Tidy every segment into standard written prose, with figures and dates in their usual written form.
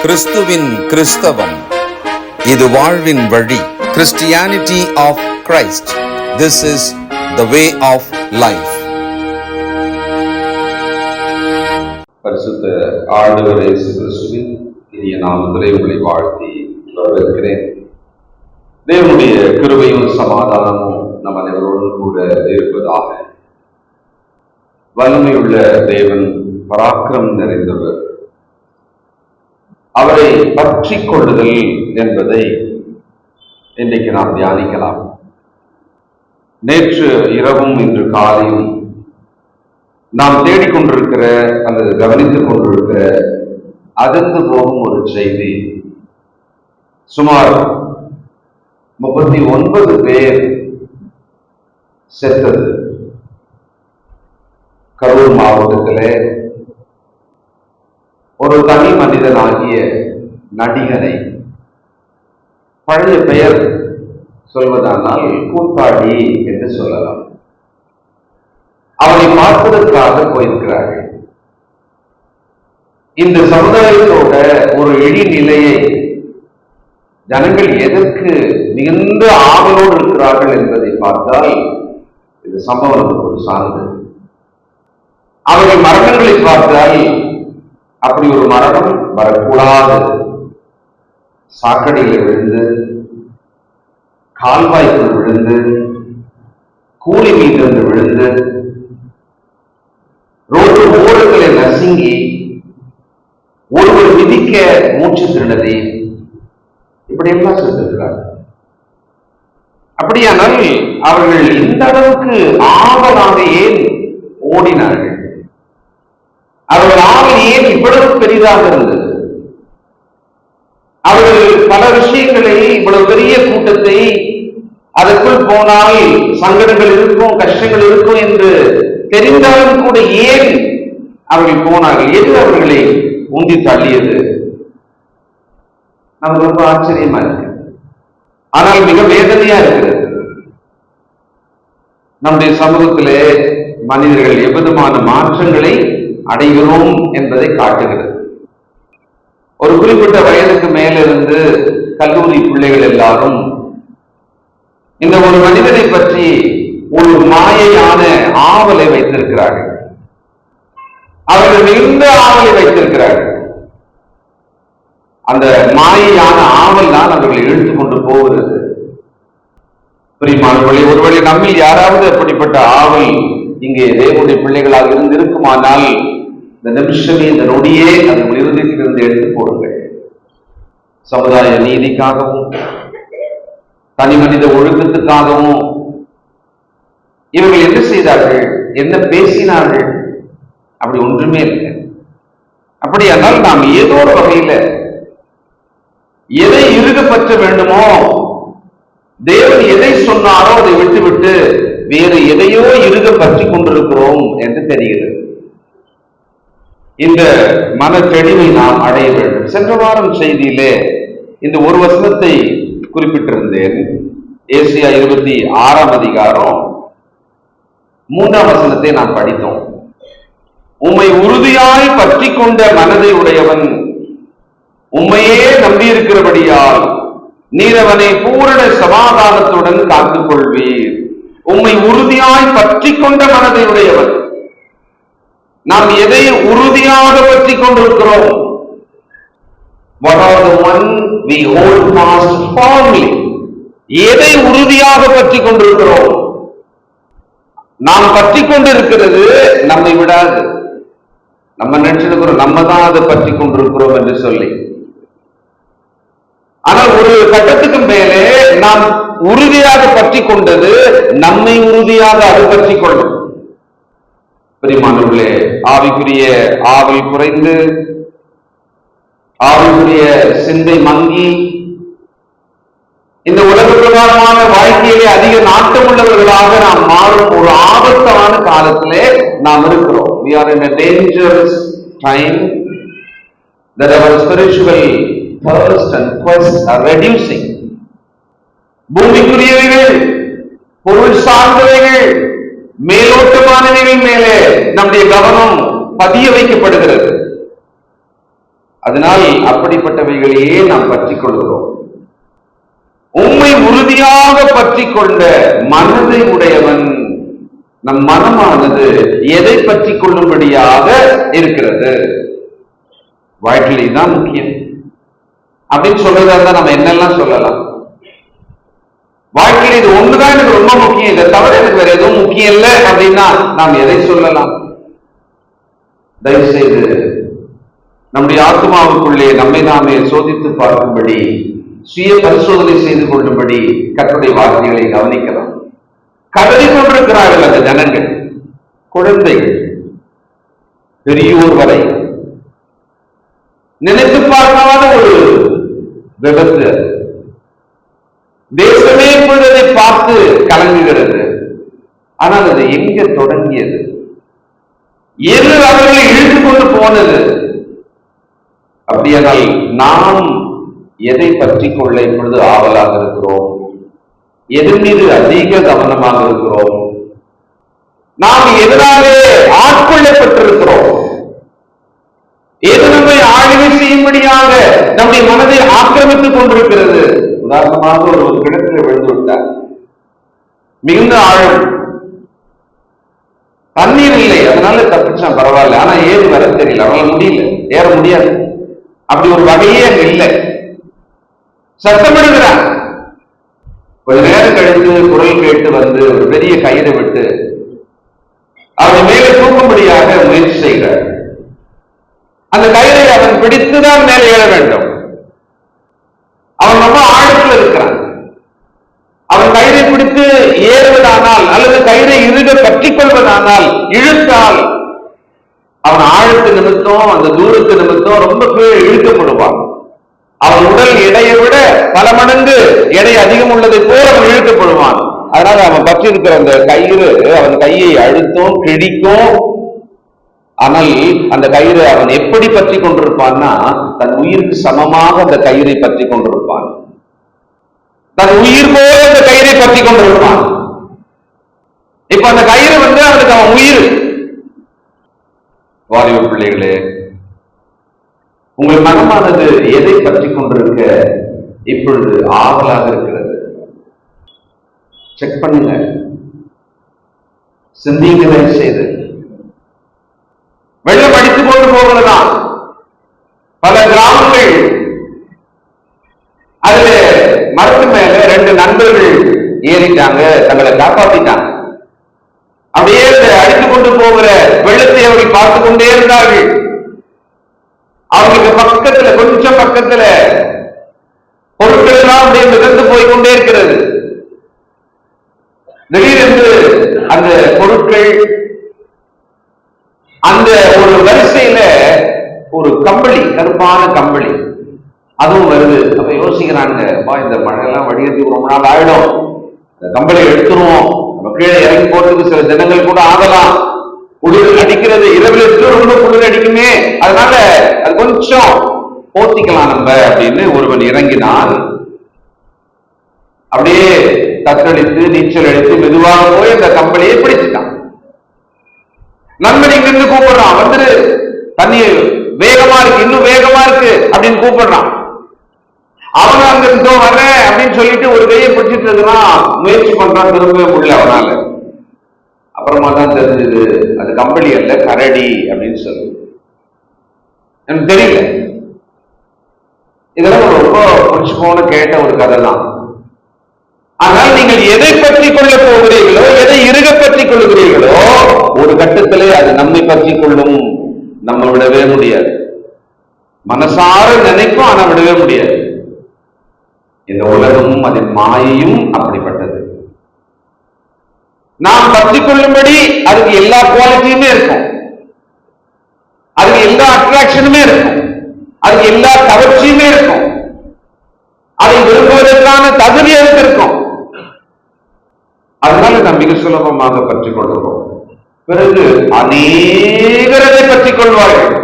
கிறிஸ்துவின் கிறிஸ்தவம், இது வாழ்வின் வழி. Christianity of Christ. This is the way of life. பரிசுத்த ஆண்டவர் இயேசு கிறிஸ்துவின் இனிய நாமத்திலே உங்களை வாழ்த்தி வரவேற்கிறேன். தேவனுடைய கிருபையும் சமாதானமும் நம் அனைவரோடும் கூட இருப்பதாக. வல்லமையுள்ள தேவன், பராக்கிரம் நிறைந்தவர். அவரை பற்றி கொள்ளுதல் என்பதை இன்றைக்கு நாம் தியானிக்கலாம். நேற்று இரவும் இன்று காலையும் நாம் தேடிக்கொண்டிருக்கிற அல்லது கவனித்துக் கொண்டிருக்கிற அதிர்ந்து போகும் ஒரு செய்தி. சுமார் 39 பேர் செத்தது. கரூர் மாவட்டத்திலே ஒரு தனி மனிதனாகிய நடிகனை, பழைய பெயர் சொல்வதானால் கூத்தாடி என்று சொல்லலாம், அவனை பார்ப்பதற்காக போயிருக்கிறார்கள். இந்த சமுதாயத்தோட ஒரு இழிநிலையை ஜனங்கள் எதற்கு மிகுந்த ஆவலோடு இருக்கிறார்கள் என்பதை பார்த்தால் இந்த சம்பவம் ஒரு சான்று. அவர்கள் மரணங்களை பார்த்தால் அப்படி ஒரு மரணம் வரக்கூடாது. சாக்கடையில் விழுந்து, கால்வாய்க்குள் விழுந்து, கூலி மீது விழுந்து, ரோடு ஓரங்களை நசுங்கி, ஒருவர் விதிக்க மூச்சு திணறி, இப்படி எல்லாம் சென்றிருக்கிறார். அப்படியானால் அவர்கள் இந்த அளவுக்கு ஆவலாக ஏன் ஓடினார்கள்? அவர்கள் ஆவல் ஏன் இவ்வளவு பெரிதாக இருந்தது? அவர்கள் பல விஷயங்களை, இவ்வளவு பெரிய கூட்டத்தை, அதற்குள் போனால் சங்கடங்கள் இருக்கும், கஷ்டங்கள் இருக்கும் என்று தெரிந்தாலும் கூட ஏன் அவர்கள் போனார்கள்? எது அவர்களை உந்தி தள்ளியது? நமக்கு ரொம்ப ஆச்சரியமா இருக்கு. ஆனால் மிக வேதனையா இருக்கிறது. நம்முடைய சமூகத்திலே மனிதர்கள் எவ்விதமான மாற்றங்களை அடைகிறோம் என்பதை காட்டுகிறது. ஒரு குறிப்பிட்ட வயதுக்கு மேலிருந்து கல்லூரி பிள்ளைகள் எல்லாரும் இந்த ஒரு மனிதனை பற்றி ஒரு மாயையான ஆவலை வைத்திருக்கிறார்கள். அவர்கள் மிகுந்த ஆவலை வைத்திருக்கிறார்கள். அந்த மாயையான ஆவல் தான் அவர்களை இழுத்து கொண்டு போகிறது. பிரியமானவர்களே, ஒருவேளை நம்மில் யாராவது அப்படிப்பட்ட ஆவல் இங்கே தேவனுடைய பிள்ளைகளாக இருந்து இருக்குமானால் இந்த நிமிஷமே, இந்த நொடியே அதன் இருதயத்திலிருந்து எடுத்து போடுங்கள். சமுதாய நீதிக்காகவும் தனி மனித ஒழுக்கத்துக்காகவும் இவர்கள் என்ன செய்தார்கள், என்ன பேசினார்கள்? அப்படி ஒன்றுமே இல்லை. அப்படியானால் நாம் ஏதோ ஒரு வகையில எதை இறுக பற்ற வேண்டுமோ, தேவன் எதை சொன்னாரோ அதை விட்டுவிட்டு வேறு எதையோ இறுக பற்றி கொண்டிருக்கிறோம் என்று தெரிகிறது. இந்த மன தெளிவை நாம் அடைய வேண்டும். சென்ற வாரம் செய்தியிலே இந்த ஒரு வசனத்தை குறிப்பிட்டிருந்தேன். ஏசியா 26ஆம் அதிகாரம் 3ஆம் வசனத்தை நாம் படித்தோம். உம்மை உறுதியாய் பற்றி கொண்ட மனதை உடையவன் உம்மையே நம்பியிருக்கிறபடியால் நீர் அவனை பூரண சமாதானத்துடன் காத்துக் கொள்வீர். உம்மை உறுதியாய் பற்றி கொண்ட மனதை உடையவன். நாம் எதை உறுதியாக பற்றி கொண்டிருக்கிறோம்? What are the one we hold fast firmly? எதை உறுதியாக பற்றி கொண்டிருக்கிறோம்? நாம் பற்றி கொண்டிருக்கிறது நம்மை விடாது. நம்ம நினைச்சிருக்கிறோம் நம்ம தான் அதை பற்றி கொண்டிருக்கிறோம் என்று சொல்லி. ஆனால் ஒரு கட்டத்துக்கு மேலே நாம் உறுதியாக பற்றி கொண்டது நம்மை உறுதியாக அது பற்றி கொள்ளும். பிரியமானவர்களே, ஆவிக்குரிய ஆவல் குறைந்து, ஆவிக்குரிய சிந்தை மங்கி, இந்த உலக பிரகாரமான வாழ்க்கையிலே அதிக நாட்டம் உள்ளவர்களாக நாம் மாறும் ஒரு ஆபத்தான காலத்திலே நாம் இருக்கிறோம். We are in a dangerous time that our spiritual thirst and quest are reducing. பூமிக்குரியவைகள், பொருள் சார்ந்தவைகள், மேலோட்டமானவைகள் மேலே நம்முடைய கவனம் பதிய வைக்கப்படுகிறது. அதனால் அப்படிப்பட்டவைகளையே நாம் பற்றிக் கொள்கிறோம். உம்மை உறுதியாக பற்றி கொண்ட மனதை உடையவன். நம் மனமானது எதை பற்றி கொள்ளும்படியாக இருக்கிறது? வாழ்க்கையில தான் முக்கியம் அப்படின்னு சொல்றதா இருந்தா நம்ம என்னெல்லாம் சொல்லலாம். வாழ்க்கையில் இது ஒண்ணுதான் எனக்கு ரொம்ப முக்கியம், இதை தவிர எனக்கு வேற எதுவும் முக்கியம் இல்லை அப்படின்னா நாம் எதை சொல்லலாம்? தயவு செய்து நம்முடைய ஆத்மாவுக்குள்ளே நம்மை நாமே சோதித்து பார்க்கும்படி, சுய பரிசோதனை செய்து கொள்ளும்படி கர்த்தருடைய வார்த்தைகளை கவனிக்கலாம். கதறி கொண்டிருக்கிறார்கள் அந்த ஜனங்கள், குழந்தைகள் பெரியோர் வரை. நினைத்து பார்க்காத ஒரு விபத்து. தேசமே இப்பொழுதை பார்த்து கலங்குகிறது. ஆனால் அது எங்க தொடங்கியது? எது அவர்களை இழுத்து கொண்டு போனது? அப்படியானால் நாம் எதை பற்றி கொள்ள இப்பொழுது ஆவலாக இருக்கிறோம்? எதன் மீது அதிக கவனமாக இருக்கிறோம்? நாம் எதனாலே ஆட்கொள்ளப்பட்டிருக்கிறோம்? எது நம்மை ஆளுகை செய்யும்படியாக நம்முடைய மனதை ஆக்கிரமித்துக் கொண்டிருக்கிறது? உதாரணமாக ஒரு கிணத்துல விழுந்து விட்டார், மிகுந்த ஆழம், தண்ணீர் இல்லை, அதனால தப்பிச்சான், பரவாயில்ல. ஆனா ஏறி வர தெரியல, அவனால முடியல, ஏற முடியாது. அப்படி ஒரு வகையே அங்க இல்லை. சத்தமிடுகிறான். கொஞ்ச நேரம் கழித்து குரல் கேட்டு வந்து ஒரு பெரிய கயிறை விட்டு அவனை மேலே தூக்கும்படியாக முயற்சி செய்கிறார். அந்த கயிறை அவன் பிடித்துதான் மேலே ஏற வேண்டும். அவன் ரொம்ப ஆழத்தில் இருக்கிறான். அவன் கயிறை பிடித்து ஏறுவதானால் அல்லது கயிறை இறுக பற்றிக் கொள்வதானால், இழுத்தால் அவன் ஆழத்து நிமித்தம், அந்த தூரத்து நிமித்தம் ரொம்ப கீழே இழுக்கப்படுவான். அவன் உடல் எடையை விட பல மடங்கு எடை அதிகம் உள்ளதை போல அவன் இழுக்கப்படுவான். அதனால அவன் பற்றி இருக்கிற அந்த கயிறு அவன் கையை அழுத்தும், கிழிக்கும். ஆனால் அந்த கயிறு அவன் எப்படி பற்றி கொண்டிருப்பான்னா, தன் உயிருக்கு சமமாக அந்த கயிறை பற்றி கொண்டிருப்பான். தன் உயிர் போல அந்த கயிறை பற்றி கொண்டிருப்பான். இப்ப அந்த கயிறு அவனுக்கு அவன் உயிர். வாலிப பிள்ளைகளே, உங்கள் மனமானது எதை பற்றி கொண்டிருக்க இப்பொழுது ஆவலாக இருக்கிறது? செக் பண்ணுங்க, சிந்திங்க செய்து. வெள்ளம் அடித்துக் கொண்டு போகிறதாம் பல கிராமங்கள். அதுல மரத்து மேல 2 நண்பர்கள் ஏறிட்டாங்க, தங்களை காப்பாற்றிட்டாங்க. அப்படியே அடித்துக் கொண்டு போகிற வெள்ளத்தை அவர்கள் பார்த்து கொண்டே இருந்தார்கள். அவங்களுக்கு பக்கத்துல, கொஞ்சம் பக்கத்துல பொருட்கள் எல்லாம் அப்படியே மிதந்து போய்கொண்டே இருக்கிறது. திடீரென்று அந்த பொருட்கள் அந்த ஒரு வரிசையில ஒரு கம்பளி, கருப்பான கம்பளி, அதுவும் வருது. அப்ப யோசிக்கிறாங்க, இந்த மழை எல்லாம் வடிகட்டி ரொம்ப நாள் ஆயிடும், கம்பளி எடுத்துருவோம், நம்ம கீழே இறங்கி போறதுக்கு சில தினங்கள் கூட ஆகலாம், குளிர் அடிக்கிறது, இரவில் ரொம்ப குளிர் அடிக்குமே, அதனால அது கொஞ்சம் போத்திக்கலாம் நம்ம அப்படின்னு ஒருவன் இறங்கினான். அப்படியே தத்தளித்து நீச்சல் அடித்து மெதுவாக போய் அந்த கம்பளியை பிடிச்சிட்டான். நண்பன் இங்கிருந்து கூப்பிடுறான், வந்துரு, தண்ணி வேகமா இருக்கு, இன்னும் வேகமா இருக்கு அப்படின்னு கூப்பிடுறான். அவன் அங்க இருந்தோ வரேன் அப்படின்னு சொல்லிட்டு ஒரு கையை பிடிச்சிட்டு இருக்கிறான், முயற்சி பண்றான், திரும்பவே முடியல அவனால. அப்புறமா தான் தெரிஞ்சது அது கம்பளி அல்ல, கரடி அப்படின்னு சொல்லு. எனக்கு தெரியல. இதெல்லாம் ரொம்ப பிடிச்சு போன கேட்ட ஒரு கதை தான். ஆனால் நீங்கள் எதை பற்றி கொள்ள போகிறீர்களோ, எதை இறுக பற்றி கொள்ளுகிறீர்களோ, ஒரு கட்டத்திலே அது நம்மை பற்றி கொள்ளும். நம்ம விடவே முடியாது. மனசார நினைக்கும், ஆனா விடவே முடியாது. இந்த உலகமும் அதன் மாயையும் அப்படிப்பட்டது. நாம் பற்றி கொள்ளும்படி அதுக்கு எல்லா குவாலிட்டியுமே இருக்கும், அதுக்கு எல்லா அட்ராக்ஷனுமே இருக்கும், அதுக்கு எல்லா கவர்ச்சியுமே இருக்கும், அதை விரும்புவதற்கான தகுதி அதுக்கு இருக்கும். அதனால நாம் மிக சுலபமாக பற்றிக் கொள்கிறோம். பிறகு அநேகர் அதை பற்றிக் கொள்வார்கள்.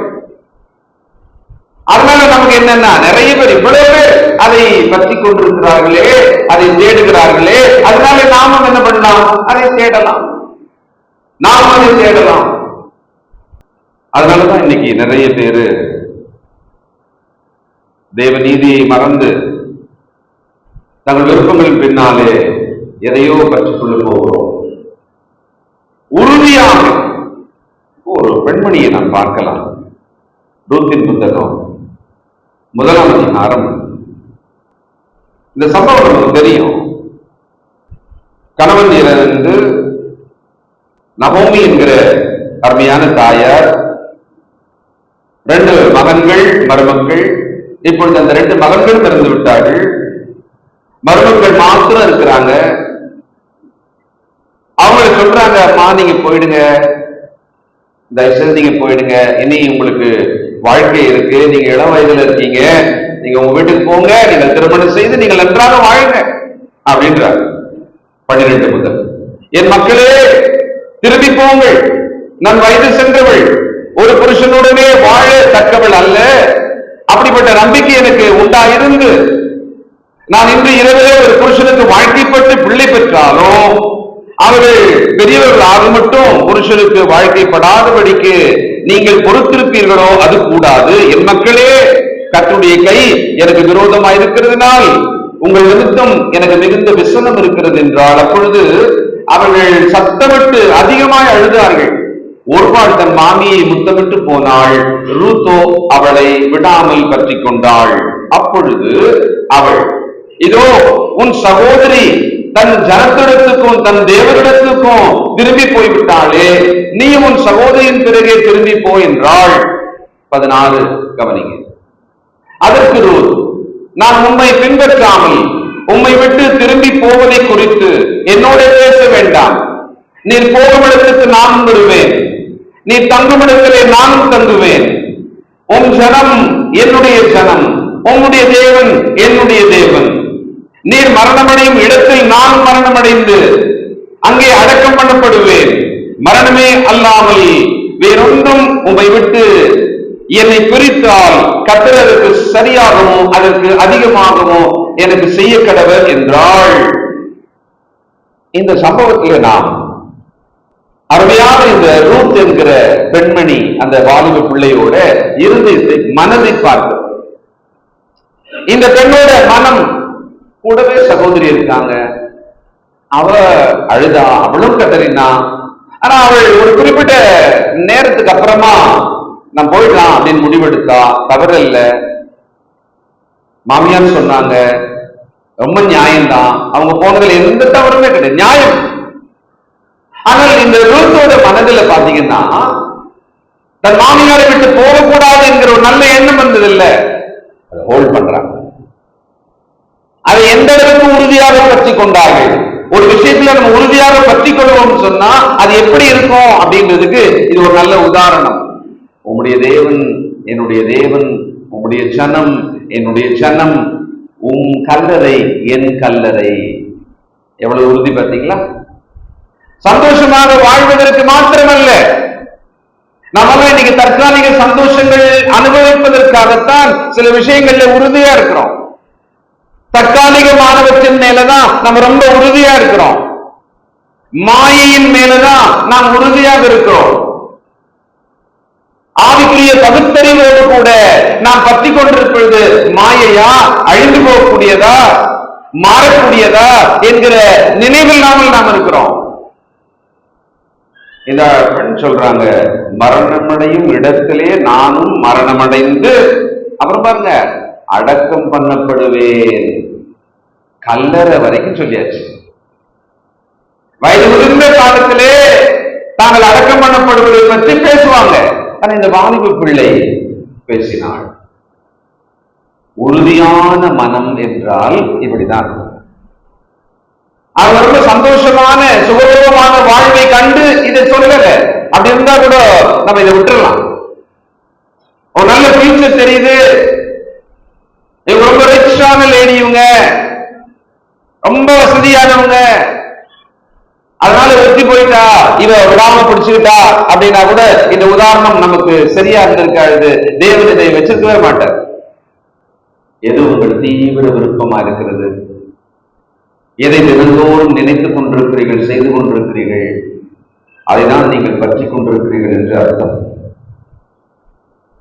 அதனால நமக்கு என்னன்னா, நிறைய பேர், இவ்வளவு பேர் அதை பற்றிக் கொண்டிருக்கிறார்களே, அதை தேடுகிறார்களே, அதனால நாமும் என்ன பண்ணலாம், அதை தேடலாம், நாமும் அதை தேடலாம். அதனாலதான் இன்னைக்கு நிறைய பேரு தேவ நீதியை மறந்து தங்கள் விருப்பங்களின் பின்னாலே எதையோ கற்றுக்கொள்ள போகிறோம். உறுதியாக ஒரு பெண்மணியை நாம் பார்க்கலாம். ரூத்தின் புத்தகம் 1ஆம் அதிகாரம். இந்த சம்பவம் நமக்கு தெரியும். கணவன் இறந்து நகோமி என்கிற அருமையான தாயார், 2 மகன்கள் மருமக்கள். இப்பொழுது அந்த 2 மகன்கள் பிறந்து விட்டார்கள். மருமக்கள் மாத்திரம் இருக்கிறாங்க. அவங்களை சொல்றாங்க, அம்மா நீங்க போயிடுங்க, தயவுசெய்து நீங்க போயிடுங்க, இனி உங்களுக்கு வாழ்க்கை இருக்கு, நீங்க இளம் வயதுல இருக்கீங்க, நீங்க உங்க வீட்டுக்கு போங்க, நீங்கள் திருமணம் செய்து நீங்கள் நன்றாக வாழுங்க அப்படின்றாங்க. 12 முதல், என் மக்களே திரும்பி போங்கள், நான் வயது சென்றவள், ஒரு புருஷனுடனே வாழ தக்கவள் அல்ல. அப்படிப்பட்ட நம்பிக்கை எனக்கு உண்டாயிருந்து நான் இன்று இரவே ஒரு புருஷனுக்கு வாழ்க்கைப்பட்டு பிள்ளை பெற்றாலும் அவர்கள் பெரியவர்கள் ஆக மட்டும் புருஷனுக்கு வாழ்க்கைப்படாதபடிக்கு நீங்கள் பொறுத்திருப்பீர்களோ அது கூடாது. என் மக்களே, கர்த்தருடைய கை எனக்கு விரோதமாக இருக்கிறதுனால் உங்கள் நிமித்தம் எனக்கு மிகுந்த விசனம் இருக்கிறது என்றால், அப்பொழுது அவர்கள் சத்தமிட்டு அதிகமாய் அழுதார்கள். ஒருபாள் தன் மாமியை முத்தமிட்டு போனாள். ரூத்தோ அவளை விடாமல் பற்றி கொண்டாள். அப்பொழுது அவள், இதோ உன் சகோதரி தன் ஜனத்திடத்துக்கும் தன் தேவரிடத்துக்கும் திரும்பி போய்விட்டாளே, நீ உன் சகோதரியின் பிறகே திரும்பி போ என்றாள். 16 கவனிங்க. அதற்கு ரூத், நான் உம்மை பின்பற்றாமல் உம்மை விட்டு திரும்பி போவதை குறித்து என்னோட பேச வேண்டாம். நீர் போகும் இடத்துக்கு நானும் வருவேன், நீர் தங்கும் இடத்திலே நானும் தங்குவேன். உம் ஜனம் என்னுடைய ஜனம், உம்முடைய தேவன் என்னுடைய தேவன். நீர் மரணமடையும் இடத்தில் நான் மரணமடைந்து அங்கே அடக்கம் பண்ணப்படுவேன். மரணமே அல்லாமல் வேறொன்றும் உம்மை விட்டு என்னை பிரித்தால் கர்த்தர் அதற்கு சரியாகவோ அதற்கு அதிகமாகவோ எனக்கு செய்ய கடவர் என்றாள். இந்த சம்பவத்தில் நாம் அருமையான இந்த ரூத் என்கிற பெண்மணி அந்த வாலிப பிள்ளையோட இருதயத்தை மனதை பார்க்கிறோம். இந்த பெண்ணோட மனம் கூடவே சகோதரி இருக்காங்க. அவ அழுதா, அவளும் கதறினா. ஆனா அவள் ஒரு குறிப்பிட்ட நேரத்துக்கு அப்புறமா நான் போயிடலாம் அப்படின்னு முடிவெடுத்தா. தவறில்ல, மாமியார் சொன்னாங்க, ரொம்ப நியாயம்தான், அவங்க போனதுல எந்த தவறுமே கிடையாது, நியாயம். ஆனால் இந்த ரூத்தோட மனதில் பாத்தீங்கன்னா தன் மாமியாரை விட்டு போகக்கூடாது என்கிற ஒரு நல்ல எண்ணம் வந்தது இல்ல, ஹோல்ட் பண்றாங்க. அதை எந்த அளவுக்கு உறுதியாக பற்றி கொண்டார்கள். ஒரு விஷயத்துல நம்ம உறுதியாக பற்றி கொள்வோம் சொன்னா அது எப்படி இருக்கும் அப்படின்றதுக்கு இது ஒரு நல்ல உதாரணம். உம்முடைய தேவன் என்னுடைய தேவன், உம்முடைய ஜனம் என்னுடைய ஜனம், உம் கல்லறை என் கல்லறை. எவ்வளவு உறுதி பார்த்தீங்களா? சந்தோஷமாக வாழ்வதற்கு மாத்திரமல்ல, நம்மளாம் இன்னைக்கு தற்காலிக சந்தோஷங்கள் அனுபவிப்பதற்காகத்தான் சில விஷயங்கள்ல உறுதியா இருக்கிறோம். தற்காலிகமானவற்றின் மேலதான் நம்ம ரொம்ப உறுதியா இருக்கிறோம். மாயையின் மேலதான் நாம் உறுதியாக இருக்கிறோம். ஆவிக்குரிய பகுத்தறிவோடு கூட நாம் பற்றி கொண்டிருப்பது மாயையா, அழிந்து போகக்கூடியதா, மாறக்கூடியதா என்கிற நினைவில் நாம் இருக்கிறோம். இந்த பெண் சொல்றாங்க, மரணமடையும் இடத்திலே நானும் மரணமடைந்து, அப்புறம் பாருங்க, அடக்கம் பண்ணப்படுவேன். கல்லறை வரைக்கும் சொல்லியாச்சு. வயது முதிர்ந்த காலத்திலே தாங்கள் அடக்கம் பண்ணப்படுவதை பற்றி பேசுவாங்க. ஆனா இந்த வாலிப பிள்ளை பேசினாள். உறுதியான மனம் என்றால் இப்படிதான். அவர் ரொம்ப சந்தோஷமான சுகபோகமான வாழ்வை கண்டு இதை சொல்லல. அப்படி இருந்தா கூட நம்ம இதை விட்டுறலாம். ஒரு நல்ல ஃபியூச்சர் தெரியுது, இவங்க ரொம்ப ரிச்சான லேடி, இவங்க ரொம்ப வசதியானவங்க, அதனால வெற்றி போயிட்டா, இவ விடாம பிடிச்சுக்கிட்டா அப்படின்னா கூட இந்த உதாரணம் நமக்கு சரியா இருந்திருக்காது. தேவன் இதை வச்சிருக்கவே மாட்டார். எது உங்கள் தீவிர விருப்பமா இருக்கிறது, எதை தினந்தோறும் நினைத்துக் கொண்டிருக்கிறீர்கள், செய்து கொண்டிருக்கிறீர்கள், அதைதான் நீங்கள் பற்றி கொண்டிருக்கிறீர்கள் என்று அர்த்தம்.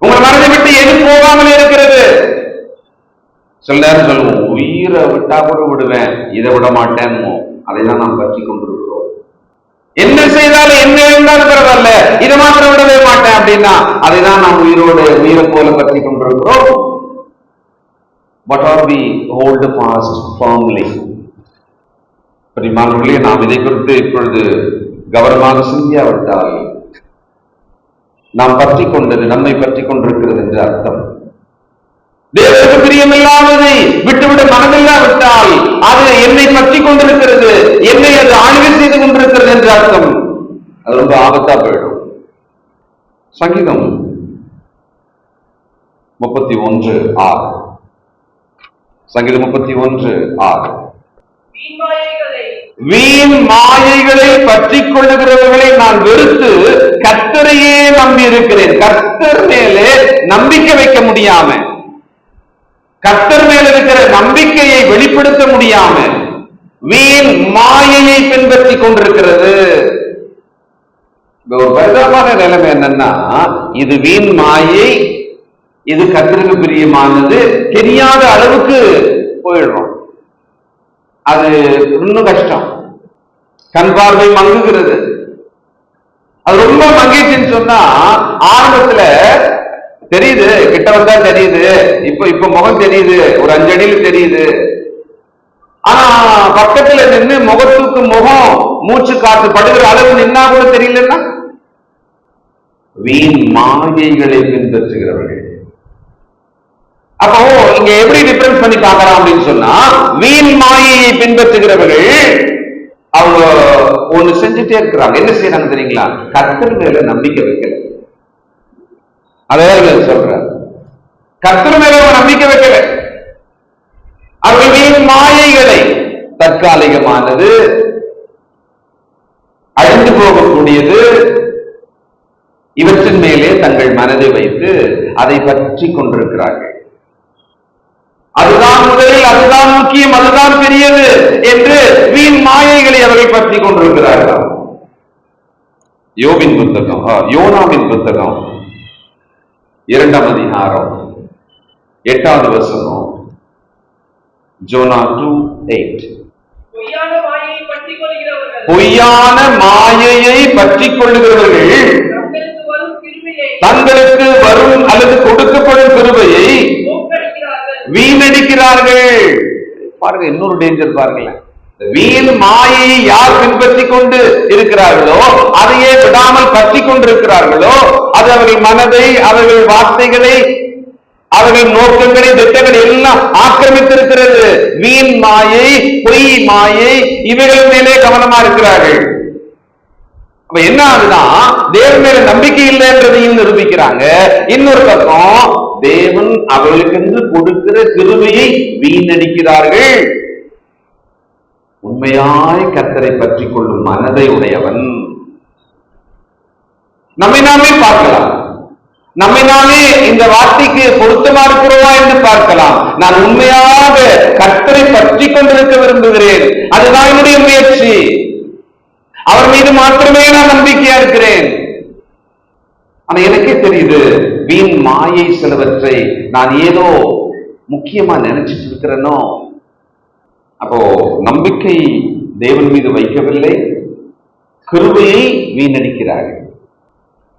உங்கள் மனதை விட்டு எது போகாமல் இருக்கிறது, சில நேரம் சொல்லுவோம், உயிரை விட்டா கூட விடுவேன், இதை விட மாட்டேன்னு. அதைதான் நாம் பற்றி கொண்டிருக்கிறோம். என்ன செய்தாலும் என்ன இருந்தாலும் பரவாயில்ல, இதை மாத்திரம் விடவே மாட்டேன் அப்படின்னா அதைதான் நாம் உயிரை போல பற்றி கொண்டிருக்கிறோம். What are we hold fast firmly? பிரியமானவர்களே, நாம் இதை குறித்து இப்பொழுது கவனமாக சிந்தியாவிட்டால் நாம் பற்றி கொண்டது நம்மை பற்றி கொண்டிருக்கிறது என்று அர்த்தம். தேவனுக்கு பிரியமில்லாததை விட்டுவிட மனதில்லாவிட்டால் அது என்னை பற்றி கொண்டிருக்கிறது, என்னை அது ஆளுகை செய்து கொண்டிருக்கிறது என்று அர்த்தம். அது ரொம்ப ஆபத்தா போயிடும். சங்கீதம் 31:6. சங்கீதம் 31:6. வீண் மாயைகளை பற்றி கொள்ளுகிறவர்களை நான் வெறுத்து கர்த்தரையே நம்பி இருக்கிறேன். கர்த்தர் மேலே நம்பிக்கை வைக்க முடியாம, கர்த்தர் மேல இருக்கிற நம்பிக்கையை வெளிப்படுத்த முடியாம வீண் மாயையை பின்பற்றி கொண்டிருக்கிறது. ஒரு பரிதாபமான நிலைமை என்னன்னா, இது வீண் மாயை, இது கர்த்தருக்கு பிரியமானது தெரியாத அளவுக்கு போயிடுறோம். அது இன்னும் கஷ்டம். கண் பார்வை மங்குகிறது. அது ரொம்ப மங்கிச்சுன்னு சொன்னா, ஆரம்பத்துல தெரியுது, கிட்ட வந்தா தெரியுது, இப்ப முகம் தெரியுது, ஒரு 5 அடியில் தெரியுது. ஆனா பக்கத்துல நின்று முகத்துக்கு முகம் மூச்சு காத்து படுகிற அளவு நின்னா கூட தெரியலன்னா, வீண் மாயைகளை பின்பற்றுகிறவர்கள். அப்போ இங்க எப்படி டிஃபரன்ஸ் பண்ணி பார்க்கலாம் அப்படின்னு சொன்னா, வீண் மாயையை பின்பற்றுகிறவர்கள் அவங்க ஒண்ணு செஞ்சுட்டே இருக்கிறாங்க. என்ன செய்யறாங்க தெரியுங்களா? கர்த்தர் மேல நம்பிக்கை வைக்கல. அதான் சொல்ற, கர்த்தர் மேல நம்பிக்கை வைக்கல. அவர்கள் வீண் மாயைகளை, தற்காலிகமானது, அழிந்து போகக்கூடியது, இவற்றின் மேலே தங்கள் மனதை வைத்து அதை பற்றி கொண்டிருக்கிறார்கள். அதுதான் முதலில், அதுதான் முக்கியம், அதுதான் பெரியது என்று வீண் மாயைகளை அவர்கள் பற்றி கொண்டிருக்கிறார்கள். யோனாவின் புத்தகம் 2ஆம் அதிகாரம் 8வது வசனம். ஜோனா 2:8. பொய்யான மாயையை பற்றி கொள்ளுகிறவர்கள் தங்களுக்கு வரும் அல்லது கொடுக்கப்படும் கிருபையை வீணடிக்கிறார்கள். பாருங்க, இன்னொரு டேஞ்சர் பாருங்களேன். வீண் மாயையை யார் பின்பற்றி கொண்டு இருக்கிறார்களோ, அதையே விடாமல் பற்றி கொண்டிருக்கிறார்களோ, அது அவர்கள் மனதை, அவர்கள் வார்த்தைகளை, அவர்கள் நோக்கங்களை, திட்டங்களை எல்லாம் ஆக்கிரமித்திருக்கிறது. வீண் மாயை, பொய் மாயை, இவைகள் மேலே கவனமா இருக்கிறார்கள். அப்ப என்ன ஆகுதுன்னா, தேவன் மேல நம்பிக்கை இல்லை என்றதையும் நிரூபிக்கிறாங்க. இன்னொரு பக்கம் தேவன் அவர்களுக்கு என்று கொடுக்கிற கிருபையை வீணடிக்கிறார்கள். உண்மையாய் கர்த்தரை பற்றி கொள்ளும் மனதை உடையவன் நம்மை நாமே பார்க்கலாம். நம்மை நாமே இந்த வார்த்தைக்கு பொருத்தமா இருக்கிறோமா என்று பார்க்கலாம். நான் உண்மையாக கர்த்தரை பற்றி கொண்டிருக்க விரும்புகிறேன், அதுதான் என்னுடைய முயற்சி. அவர் மீது மாத்திரமே நான் நம்பிக்கையா இருக்கிறேன். ஆனா எனக்கே தெரியுது, வீண் மாயை சிலவற்றை நான் ஏதோ முக்கியமா நினைச்சிட்டு இருக்கிறேனோ. அப்போ நம்பிக்கை தேவன் மீது வைக்கவில்லை, கிருபையை வீணடிக்கிறார்கள்.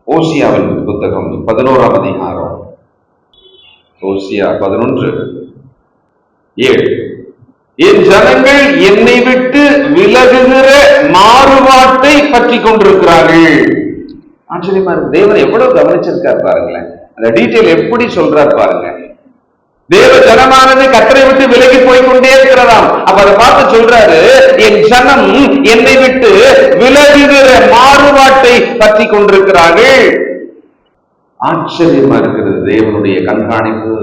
ஓசியாவின் புத்தகம் 11ஆம் அதிகாரம், ஓசியா 11:7. என் ஜனங்கள் என்னை விட்டு விலகுகிற மாறுபாட்டை பற்றி கொண்டிருக்கிறார்கள். ஆச்சரியமா இருக்கு. தேவன் எவ்வளவு கவனிச்சிருக்கார் பாருங்களேன். அந்த டீட்டெயில் எப்படி சொல்றார் பாருங்க. தேவ ஜனமானது கர்த்தரை விட்டு விலகி போய்கொண்டே இருக்கிறதாம். அப்ப அதை பார்த்து சொல்றாரு, என் ஜனம் என்னை விட்டு விலகுகிற மாறுபாட்டை பற்றி கொண்டிருக்கிறார்கள். ஆச்சரியமா இருக்கிறது தேவனுடைய கண்காணிப்பு.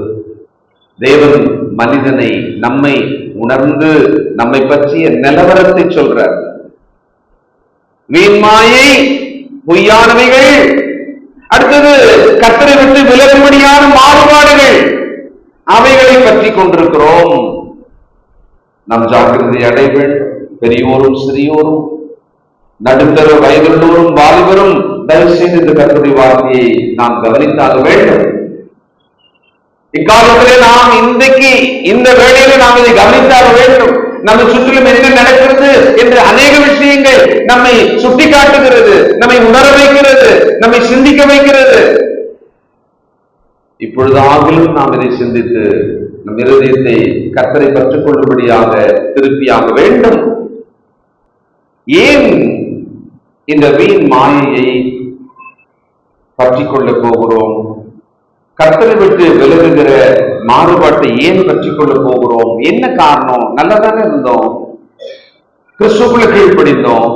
தேவன் மனிதனை, நம்மை உணர்ந்து நம்மை பற்றிய நிலவரத்தை சொல்றார். வீண்மாயை, பொய்யானவைகள், அடுத்தது கர்த்தரை விட்டு விலகும்படியான மாறுபாடுகள், அவைகளை பற்றி கொண்டிருக்கிறோம். நாம் ஜாக்கிரதை அடைய வேண்டும். பெரியோரும் சிறியோரும், நடுத்தர வயதுள்ளோரும் வாலிபரும் தயவு செய்து இந்த கர்த்தருடைய வார்த்தையை நாம் கவனித்தாக வேண்டும். இக்காலத்திலே நாம் இன்றைக்கு இந்த வேளையில நாம் இதை கவனித்தாக வேண்டும். நம்ம சுற்றிலும் என்ன நடக்கிறது என்று அநேக விஷயங்கள் நம்மை சுட்டி காட்டுகிறது, நம்மை உணர வைக்கிறது, நம்மை சிந்திக்க வைக்கிறது. இப்பொழுதாகிலும் நாம் இதை சிந்தித்து நம் இருதயத்தை கர்த்தரை பற்றிக் கொள்ளும்படியாக திருப்பியாக வேண்டும். ஏன் இந்த வீண் மாயையை பற்றிக் கொள்ள போகிறோம்? கர்த்தரை விட்டு விலகுகிற மாறுபாட்டை ஏன் பற்றிக் கொள்ள போகிறோம்? என்ன காரணம்? நல்லதானே இருந்தோம், கிறிஸ்துவுக்குள்ள கீழ்ப்படிந்தோம்,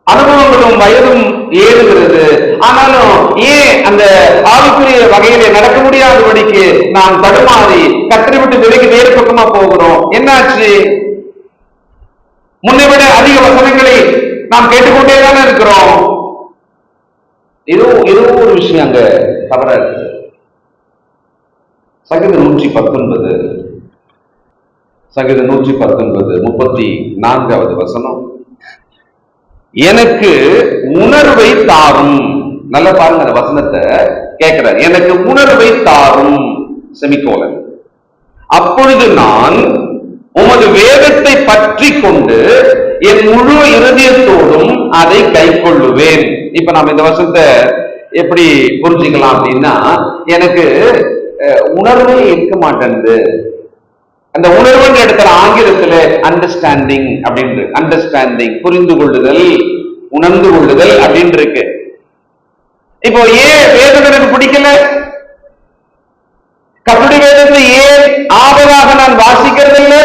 அனுபவங்களும் வயதும் ஏறுகிறது. ஆனாலும் ஏன் அந்த ஆவிக்குரிய வகையிலே நடக்க முடியாதபடிக்கு நாம் தடுமாறி கர்த்தரை விட்டு விலகி வேறு பக்கமா போகிறோம்? என்னாச்சு? முன்னை விட அதிக வசனங்களை நாம் கேட்டுக்கொண்டேதானே இருக்கிறோம். ஏதோ ஒரு விஷயம் அங்க தவறா இருக்கு. சங்கீதம் 119 34வது வசனம், எனக்கு உணர்வை தாரும். நல்லா பாருங்க, அந்த வசனத்தை கேட்கிறார். எனக்கு உணர்வை தாரும் செமிகோலன், அப்பொழுது நான் உமது வேதத்தை பற்றி கொண்டு என் முழு இருதயத்தோடும் அதை கை கொள்ளுவேன். இப்ப நம்ம இந்த வசனத்தை எப்படி புரிஞ்சுக்கலாம் அப்படின்னா, எனக்கு உணர்வே இருக்க மாட்டேங்குது. அந்த உணர்வுன்னு இடத்துல ஆங்கிலத்துல அண்டர்ஸ்டாண்டிங் அப்படின்னு, அண்டர்ஸ்டாண்டிங் புரிந்து கொள்ளுதல், உணர்ந்து கொள்ளுதல் அப்படின்னு இருக்கு. இப்போ ஏன் வேதம் எனக்கு பிடிக்கல? கர்த்தருடைய வேதத்தை ஏன் ஆவலாக நான் வாசிக்கிறதில்லை?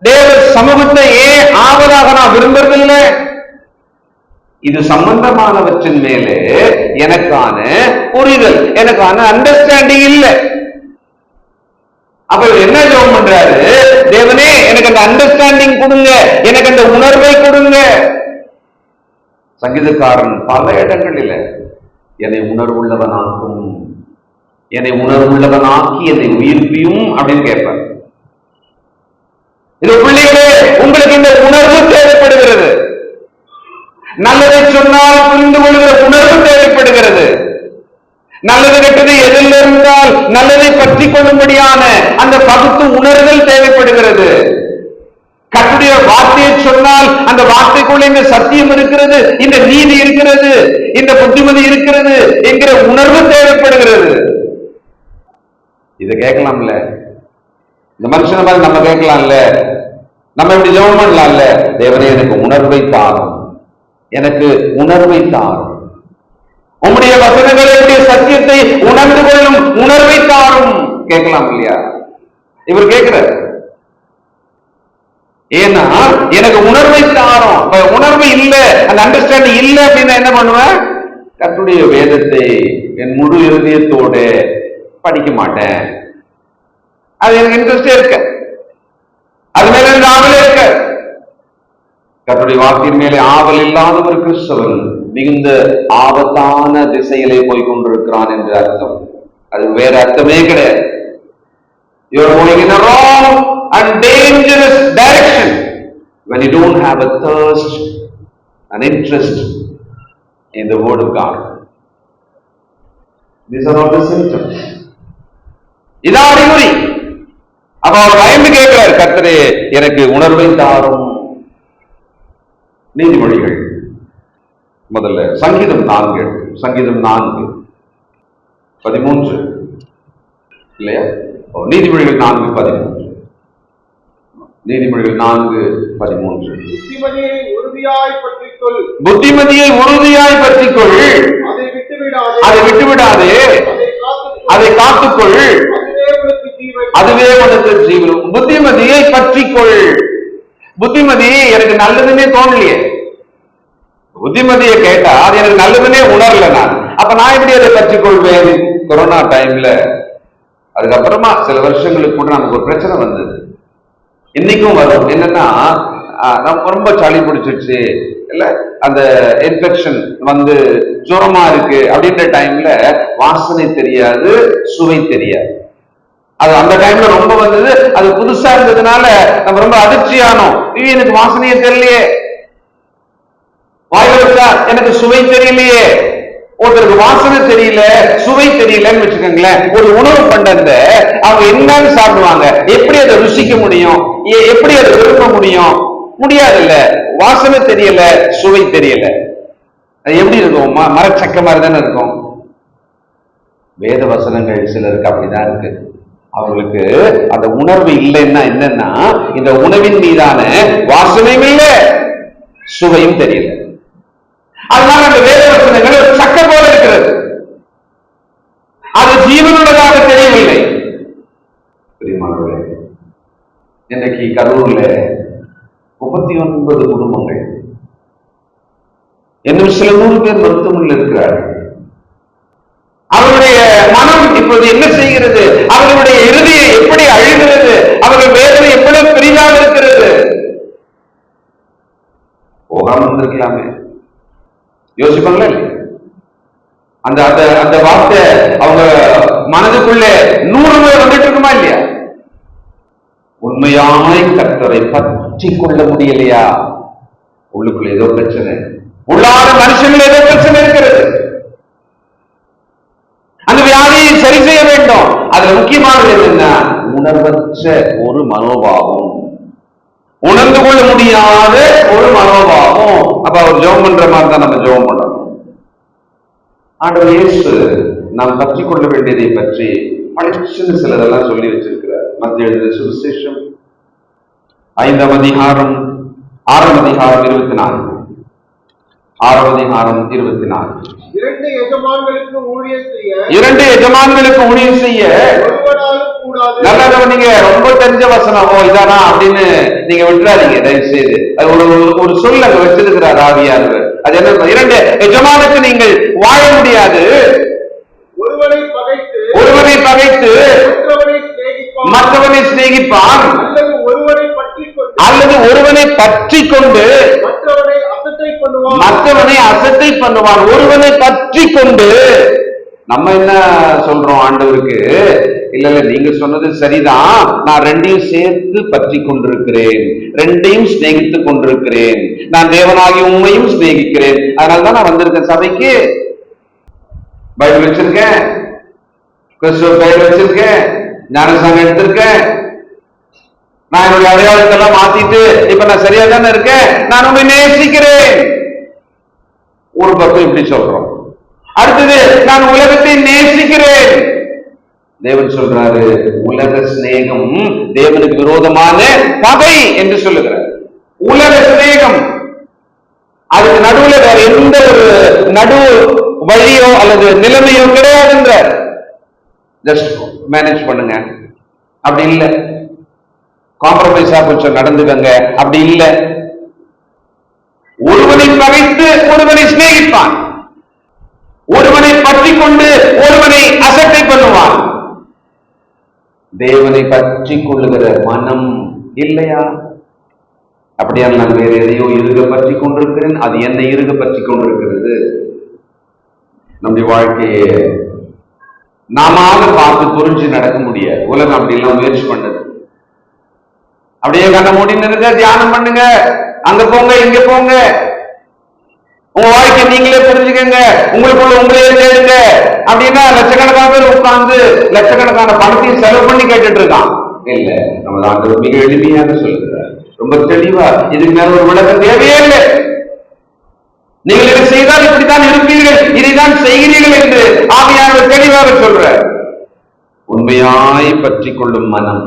தேவ சமூகத்தை ஏன் ஆவலாக நான் விரும்புறதில்லை? இது சம்பந்தமானவற்றின் மேலே எனக்கான புரிதல், எனக்கான அண்டர்ஸ்டாண்டிங் இல்லை. அப்ப என்ன ஜெபம் பண்றாரு? தேவனே, எனக்கு அந்த அண்டர்ஸ்டாண்டிங் கொடுங்க, எனக்கு அந்த உணர்வை கொடுங்க. சங்கீதக்காரன் பல இடங்களில் என்னை உணர்வுள்ளவனாக்கும், என்னை உணர்வுள்ளவனாக்கி என்னை உயிர்ப்பியும் அப்படின்னு கேட்பார். இது பிள்ளைகளே, உங்களுக்கு இந்த உணர்வு தேவைப்படுகிறது. நல்லதை சொன்னால் புரிந்து கொள்கிற உணர்வு தேவைப்படுகிறது. நல்லது கெட்டது எதில் இருந்தால் நல்லதை பற்றி கொள்ளும்படியான அந்த பகுத்து உணர்தல் தேவைப்படுகிறது. கர்த்தருடைய வார்த்தையை சொன்னால் அந்த வார்த்தைக்குள்ள இந்த சத்தியம் இருக்கிறது, இந்த நீதி இருக்கிறது, இந்த புத்திமதி இருக்கிறது என்கிற உணர்வு தேவைப்படுகிறது. இதை கேட்கலாம்ல, இந்த மனுஷனை மாதிரி நம்ம கேட்கலாம்ல, நம்ம இப்படி ஜெபம் பண்ணலாம்ல, தேவனே எனக்கு உணர்வை தாரும், எனக்கு உணர்வை தாரும், உம்முடைய வசனங்களுடைய சத்தியத்தை உணர்ந்து கொள்ளும் உணர்வை தாரும் கேட்கலாம் இல்லையா? இவர் கேட்கிறார். ஏன்னா எனக்கு உணர்வை தாரும். உணர்வு இல்ல, அந்த அண்டர்ஸ்டாண்டிங் இல்ல அப்படின்னா என்ன பண்ணுவேன்? கர்த்தருடைய வேதத்தை என் முழு இருதயத்தோட படிக்க மாட்டேன். அது எனக்கு இன்ட்ரெஸ்டே இருக்க, அது மேல எனக்கு ஆவலே இருக்க. கர்த்தருடைய வார்த்தையின் மேலே ஆவல் இல்லாத ஒரு கிறிஸ்தவன் மிகுந்த ஆபத்தான திசையிலே போய் கொண்டிருக்கிறான் என்று அர்த்தம். அது வேற அர்த்தமே கிடையாது. You are going in a wrong and dangerous direction when you don't have a thirst and interest in the word of God. These are all the symptoms. இதான் அறிகுறி. அப்ப அவர் பயந்து கேட்கிறார், கர்த்தரே எனக்கு உணர்வை தாரும். நீதிமொழிகள் முதல்ல சங்கீதம் 4:13 இல்லையா? நீதிமொழிகள் 4:13. நீதிமொழிகள் 4:13. புத்திமதியை உறுதியாய் பற்றிக்கொள், அதை விட்டுவிடாதே, அதை காத்துக்கொள், அதுவே உனக்கு ஜீவன். புத்திமதியை பற்றிக்கொள். புத்திமதி எனக்கு நல்லதுன்னே தோணலையே, புத்திமதியை கேட்டா அது எனக்கு நல்லதுன்னே உணரல. அப்ப நான் எப்படி அதை பற்றிக்கொள்வேன்? கொரோனா டைம்ல, அதுக்கப்புறமா சில வருஷங்களுக்கு கூட நமக்கு ஒரு பிரச்சனை வந்தது, இன்னைக்கும் வரும். என்னன்னா, ரொம்ப சளி பிடிச்சிருச்சு இல்ல, அந்த இன்ஃபெக்ஷன் வந்து ஜுரமா இருக்கு அப்படின்ற டைம்ல வாசனை தெரியாது, சுவை தெரியாது. அது அந்த டைம்ல ரொம்ப வந்தது. அது புதுசா இருந்ததுனால நம்ம ரொம்ப அதிர்ச்சியானோம். எனக்கு வாசனையே தெரியலையே, வாயில வச்சா எனக்கு சுவை தெரியலையே, ஒருத்தருக்கு வாசனை தெரியல, சுவை தெரியலன்னு வச்சுக்கோங்களேன், ஒரு உணவு பண்டத்தை அவங்க என்னன்னு சாப்பிடுவாங்க, எப்படி அதை ருசிக்க முடியும், எப்படி அதை விரும்ப முடியும்? முடியாது. இல்ல, வாசனை தெரியல, சுவை தெரியல, அது எப்படி இருக்கும்? மரச்சக்க மாதிரி தானே இருக்கும். வேத வசனங்கள் சிலருக்கு அப்படிதான் இருக்கு. அவங்களுக்கு அந்த உணர்வு இல்லைன்னா என்னன்னா, இந்த உணவின் மீதான வாசனையும் இல்லை, சுவையும் தெரியல. அதனால அந்த வேத வசனங்கள் சக்க போல இருக்கிறது, அது ஜீவனுள்ளதாக தெரியவில்லை. இன்னைக்கு கரூர்ல 39 குடும்பங்கள், இன்னும் சில 100 பேர் மருத்துவமனையில் இருக்கிறார்கள். அவருடைய மனம் இப்போது என்ன செய்கிறது? அவர்களுடைய இறுதியை எப்படி அழுகிறது? அவர்கள் வேதனை எவ்வளவு பெரிதாக இருக்கிறது? போகாம இருந்திருக்கலாமே, யோசிப்பாங்களா இல்லையா? அந்த அந்த வார்த்தை அவங்க மனதுக்குள்ளே 100 முறை வந்துட்டு இருக்குமா இல்லையா? உண்மையாய் கர்த்தரை பற்றி கொள்ள முடியலையா? உள்ளுக்குள்ள ஏதோ பிரச்சனை, உள்ளாத மனுஷங்கள் ஏதோ பிரச்சனை இருக்கிறது. அந்த வியாதியை சரி செய்ய வேண்டும். அதுல முக்கியமானது என்னன்னா, உணர்வற்ற ஒரு மனோபாவம், உணர்ந்து கொள்ள முடியாத ஒரு மனோபாவம். அப்ப அவர் ஜெபம் பண்ற மாதிரி தான் நம்ம ஜெபம் பண்ணணும். ஆண்டவர் இயேசு நாம் பற்றி கொள்ள வேண்டியதை பற்றி பளிச்சுன்னு சிலதெல்லாம் சொல்லி வச்சிருக்கிறார். மத்திய எழுதின சுவிசேஷம் 5ஆம் அதிகாரம் 6ஆம் அதிகாரம் 24. 6ஆம் அதிகாரம் 24. 2 எஜமான்களுக்கு ஊழியம் செய்ய நல்லா நீங்க ரொம்ப தெரிஞ்ச வசனம் இதானா அப்படின்னு நீங்க விட்டுறாதீங்க தயவு செய்து. அது ஒரு சொல் அங்க வச்சிருக்கிறார் ஆவியானவர். அது என்ன? 2 எஜமானுக்கு நீங்கள் வாழ முடியாது. ஒருவனை பகைத்து மற்றவனை சிநேகிப்பான், அல்லது ஒருவனை பற்றி கொண்டு மற்றவனை அசட்டை பண்ணுவான். ஒருவனை பற்றி கொண்டு நம்ம என்ன சொல்றோம் ஆண்டவருக்கு? இல்ல இல்ல, நீங்க சொன்னது சரிதான், நான் 2ஐயும் சேர்த்து பற்றி கொண்டிருக்கிறேன், 2ஐயும் சிநேகித்துக் கொண்டிருக்கிறேன், நான் தேவனாகி உண்மையும் சிநேகிக்கிறேன். அதனாலதான் நான் வந்திருக்கேன் சபைக்கு. பைபிள் வச்சிருக்கேன், கிறிஸ்துவ பெயர் வச்சிருக்கேன், ஞானசாமி எடுத்திருக்கேன், நான் என்னுடைய அடையாளத்தெல்லாம் மாத்திட்டு இப்ப நான் சரியா தானே இருக்கேன், நான் உண்மை நேசிக்கிறேன். ஒரு பக்கம் இப்படி சொல்றோம். அடுத்தது, நான் உலகத்தை நேசிக்கிறேன். தேவன் சொல்றாரு, உலக சிநேகம் தேவனுக்கு விரோதமான பகை என்று சொல்லுகிறார். உலக சிநேகம், அதுக்கு நடுவுல வேற எந்த ஒரு நடு வழியோ அல்லது நிலைமையோ கிடையாதுன்ற. ஜஸ்ட் மேனேஜ் பண்ணுங்க, அப்படி இல்லை. காம்ப்ரமைஸா கொஞ்சம் நடந்துக்கங்க, அப்படி இல்லை. ஒருவனை பகைத்து ஒருவனை சிநேகிப்பான், ஒருவனை பற்றி கொண்டு ஒருவனை அசட்டை பண்ணுவான். தேவனை பற்றி கொள்ளுகிற மனம் இல்லையா? அப்படியா? நான் வேற எதையோ இருக பற்றி கொண்டிருக்கிறேன், அது என்னை இருக பற்றி கொண்டிருக்கிறது. நம்முடைய வாழ்க்கையை நாம பார்த்து புரிஞ்சு நடக்க முடியாது. உலகம் அப்படி எல்லாம் முயற்சி பண்ணது. அப்படியே கண்ண மூடின்னு இருக்க, தியானம் பண்ணுங்க, அங்க போங்க இங்க போங்க, உங்க வாழ்க்கை நீங்களே புரிஞ்சுக்கங்க, உங்களுக்குள்ள உங்களே தேடுங்க அப்படின்னா லட்சக்கணக்கான பேர் உட்கார்ந்து லட்சக்கணக்கான பணத்தையும் செலவு பண்ணி கேட்டுட்டு இருக்கான். இல்ல, நம்ம ஆண்டவர் மிக எளிமையாக சொல்லுகிறார், ரொம்ப தெளிவா. இதுக்கு மேல ஒரு விளக்கம் தேவையே இல்லை. நீங்கள் இதை செய்தால் இப்படித்தான் இருப்பீர்கள், இதைதான் செய்கிறீர்கள் என்று ஆவியானவர் தெளிவாக சொல்ற. உண்மையாய் பற்றி கொள்ளும் மனம்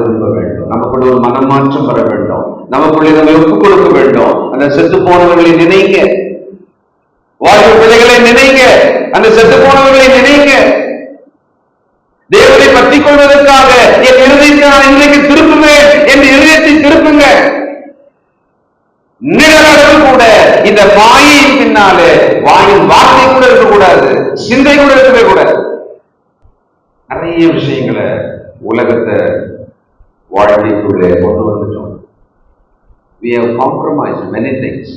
திரும்ப வேண்டும். நமக்குள்ள ஒரு மனமாற்றம் வர வேண்டும். நமக்குள்ளே நம்ம ஒப்புக் கொடுக்க வேண்டும். அந்த செத்து போனவர்களை நினைங்க, வாழ்வு பிள்ளைகளை நினைங்க, அந்த செத்து போனவர்களை நினைங்க. தேவனை பற்றி கொள்வதற்காக என் இருதயத்தை நான் இன்றைக்கு திருப்புவேன் என்று இருதயத்தை திருப்புங்க. நிழலளவு கூட இந்த மாயின் பின்னாலே வாயின் வார்த்தை கூட இருக்கக்கூடாது, சிந்தை கூட இருக்கவே கூடாது. நிறைய விஷயங்களை உலகத்தை வாழ்க்கைக்குள்ளே கொண்டு வந்துட்டோம். We have compromised many things.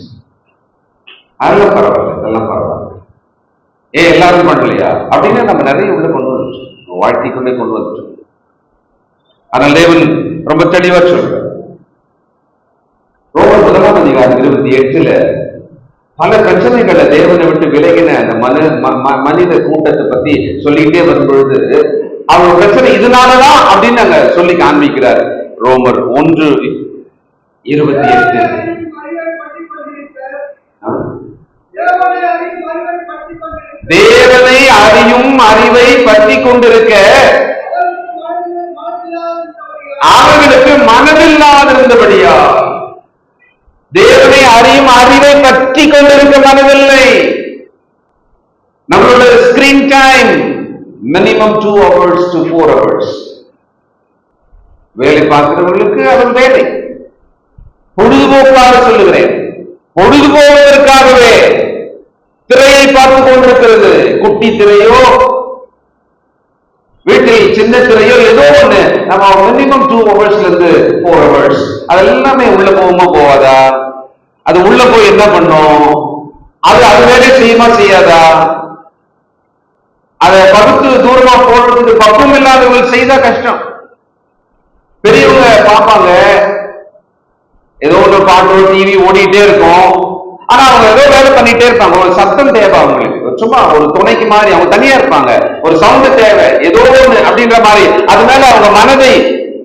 அதெல்லாம் பரவாயில்ல, இதெல்லாம் பரவாயில்ல, எல்லாரும் பண்ணலையா அப்படின்னு நம்ம நிறைய உள்ள கொண்டு வந்துட்டோம், வாழ்க்கைக்குள்ளே கொண்டு வந்துட்டோம். ஆனால் தேவன் ரொம்ப தெளிவா சொல்ற. ரோமர் 1ஆம் அதிகாரம் 28 பல பிரச்சனைகளை தேவனை விட்டு விலகின அந்த மனித கூட்டத்தை பத்தி சொல்லிக்கிட்டே வரும்பொழுது அவங்க பிரச்சனை இதனாலதான் அப்படின்னு நாங்க சொல்லி காண்பிக்கிறார். ரோமர் 1:28. தேவனை அறியும் அறிவை பற்றி கொண்டிருக்க அவர்களுக்கு மனதில்லாதிருந்தபடியா. தேவனை அறியும் அறிவை பற்றி கொண்டிருக்க மனதில்லை. நம்மளோட screen time minimum 2 hours to 4 hours. வேலை பார்க்கிறவர்களுக்கு அது வேலை. பொழுதுபோக்காக சொல்லுகிறேன், பொழுதுபோவதற்காகவே திரையை பார்த்துக் கொண்டிருக்கிறது. குட்டி திரையோ வீட்டில் சின்ன திரையோ ஏதோ ஒண்ணு, நம்ம மினிமம் 2 hours இருந்து 4 hours. அது எல்லாமே உள்ள போகுமா போவாதா? அது உள்ள போய் என்ன பண்ணும்? அது வேலை செய்யுமா செய்யாதா? அதை பகுத்து தூரமா போடுறதுக்கு பக்குவம் இல்லாதவர்கள் செய்தா கஷ்டம். பெரியவங்க பார்ப்பாங்க, ஏதோ ஒரு பாட்டு டிவி ஓடிட்டே இருக்கும், ஆனா அவங்க ஏதோ வேலை பண்ணிட்டே இருப்பாங்க. ஒரு சத்தம் தேவை அவங்களுக்கு, சும்மா ஒரு துணைக்கு மாதிரி. அவங்க தனியா இருப்பாங்க, ஒரு சவுண்ட் தேவை, ஏதோ ஒண்ணு அப்படின்ற மாதிரி. அது மேல அவங்க மனதை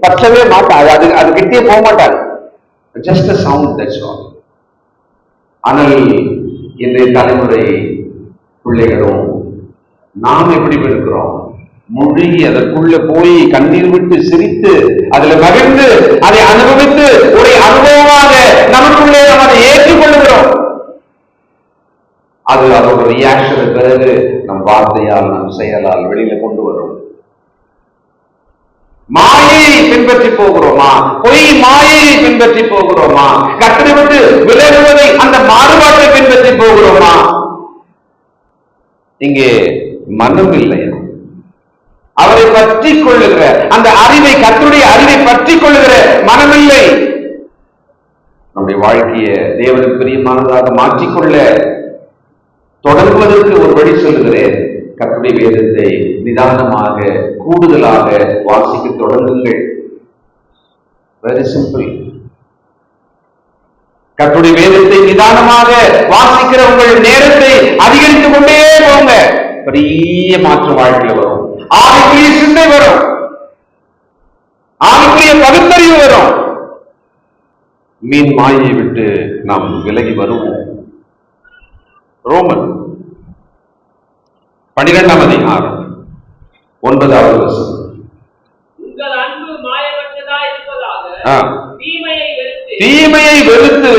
பற்றவே மாட்டாங்க, அது கிட்டே போக மாட்டாங்க. Just a sound, that's all. ஆனால் இன்றைய தலைமுறை பிள்ளைகளும் நாம் எப்படி இருக்கிறோம்? மூழ்கி அதற்குள்ள போய் கண்ணீர் விட்டு சிரித்து அதுல மகிழ்ந்து அதை அனுபவித்து ஒரு அனுபவமாக நமக்குள்ளே நாம் அதை ஏற்றுக்கொள்கிறோம். அது அதோட ரியாக்ஷன் பிறகு நம் வார்த்தையால் நம் செயலால் வெளியில கொண்டு வரும். மாயையை பின்பற்றி போகிறோமா? பொய் மாயையை பின்பற்றி போகிறோமா? கட்டளை விட்டு விலகுவதை, அந்த மாறுபாட்டை பின்பற்றி போகிறோமா? இங்கே மனம் இல்லையா? அவரை பற்றி கொள்ளுகிற அந்த அறிவை, கர்த்தருடைய அறிவை பற்றி கொள்ளுகிற மனமில்லை. நம்முடைய வாழ்க்கையை தேவனுக்கு பிரியமானதாக மாற்றிக்கொள்ள தொடங்குவதற்கு ஒரு வழி சொல்லுகிறேன். கர்த்தருடைய வேதத்தை நிதானமாக கூடுதலாக வாசிக்க தொடங்குங்கள். Very simple. கர்த்தருடைய வேதத்தை நிதானமாக வாசிக்கிற உங்கள் நேரத்தை அதிகரித்துக் கொண்டே போங்க. பெரிய மாற்ற வாழ்க்கையில் வரும். ஆவிக்குரிய சிந்தை வரும், ஆவிக்குரிய பகுத்தறிவு வரும். மீன் மாயை விட்டு நாம் விலகி வருவோம். ரோமன் 12ஆம் அதிகாரம் 9வது வசனம். உங்கள் அன்பு மாயமற்றதாய் இருப்பதாக தீமையை வெறுத்து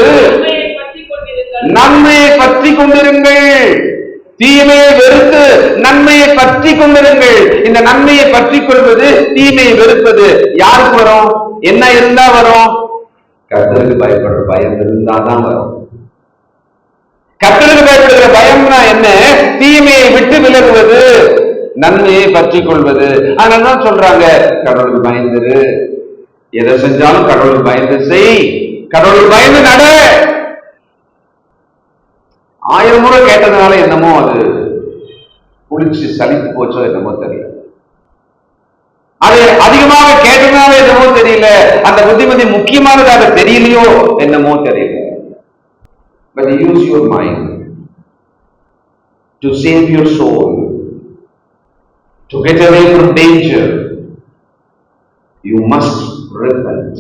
நன்மையை பற்றி கொண்டிருங்கள். தீமையை வெறுத்து நன்மையை பற்றி கொண்டிருங்கள். இந்த நன்மையை பற்றி கொள்வது, தீமையை வெறுப்பது யாருக்கு வரும்? என்ன இருந்தா வரும்? கர்த்தருக்கு பயப்படுற பயம் இருந்தாதான் வரும். கர்த்தருக்கு பயப்படுகிற பயம்னா என்ன? தீமையை விட்டு விலகுவது, நன்மையை பற்றி கொள்வது. அதனாலதான் சொல்றாங்க, கடவுளுக்கு பயந்துரு, எதை செஞ்சாலும் கடவுளுக்கு பயந்து செய், கடவுளுக்கு பயந்து நட. 1000 முறை கேட்டதுனால என்னமோ அது புளிச்சு சலித்து போச்சோ என்னமோ தெரியல. அது அதிகமாக கேட்டதுனால என்னமோ தெரியல, அந்த புத்திமதி முக்கியமானதாக தெரியலையோ என்னமோ தெரியல. But use your mind to save your soul, to get away from danger. You must repent.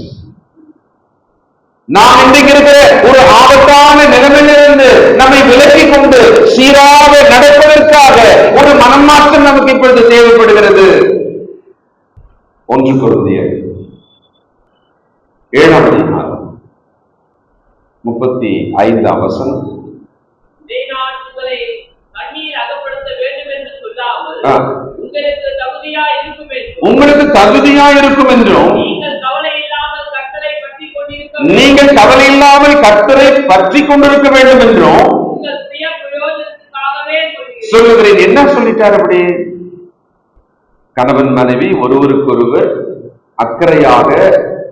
நாம் இன்றைக்கு இருக்கிற ஒரு ஆபத்தான நிலைமையிலிருந்து நம்மை விலக்கிக் கொண்டு சீராக நடப்பதற்காக ஒரு மனமாற்றம் நமக்கு இப்பொழுது தேவைப்படுகிறது. 1 கொரிந்தியர் 7ஆம் அதிகாரம் 35ஆம் வசனம். உங்களுக்கு தகுதியா இருக்கும் என்றும் நீங்கள் கவலை இல்லாமல் கர்த்தரை பற்றி கொண்டிருக்க வேண்டும் என்றும் சொல்லுகிறேன். என்ன சொல்லிட்டார் அப்படி? கணவன் மனைவி ஒருவருக்கொருவர் அக்கறையாக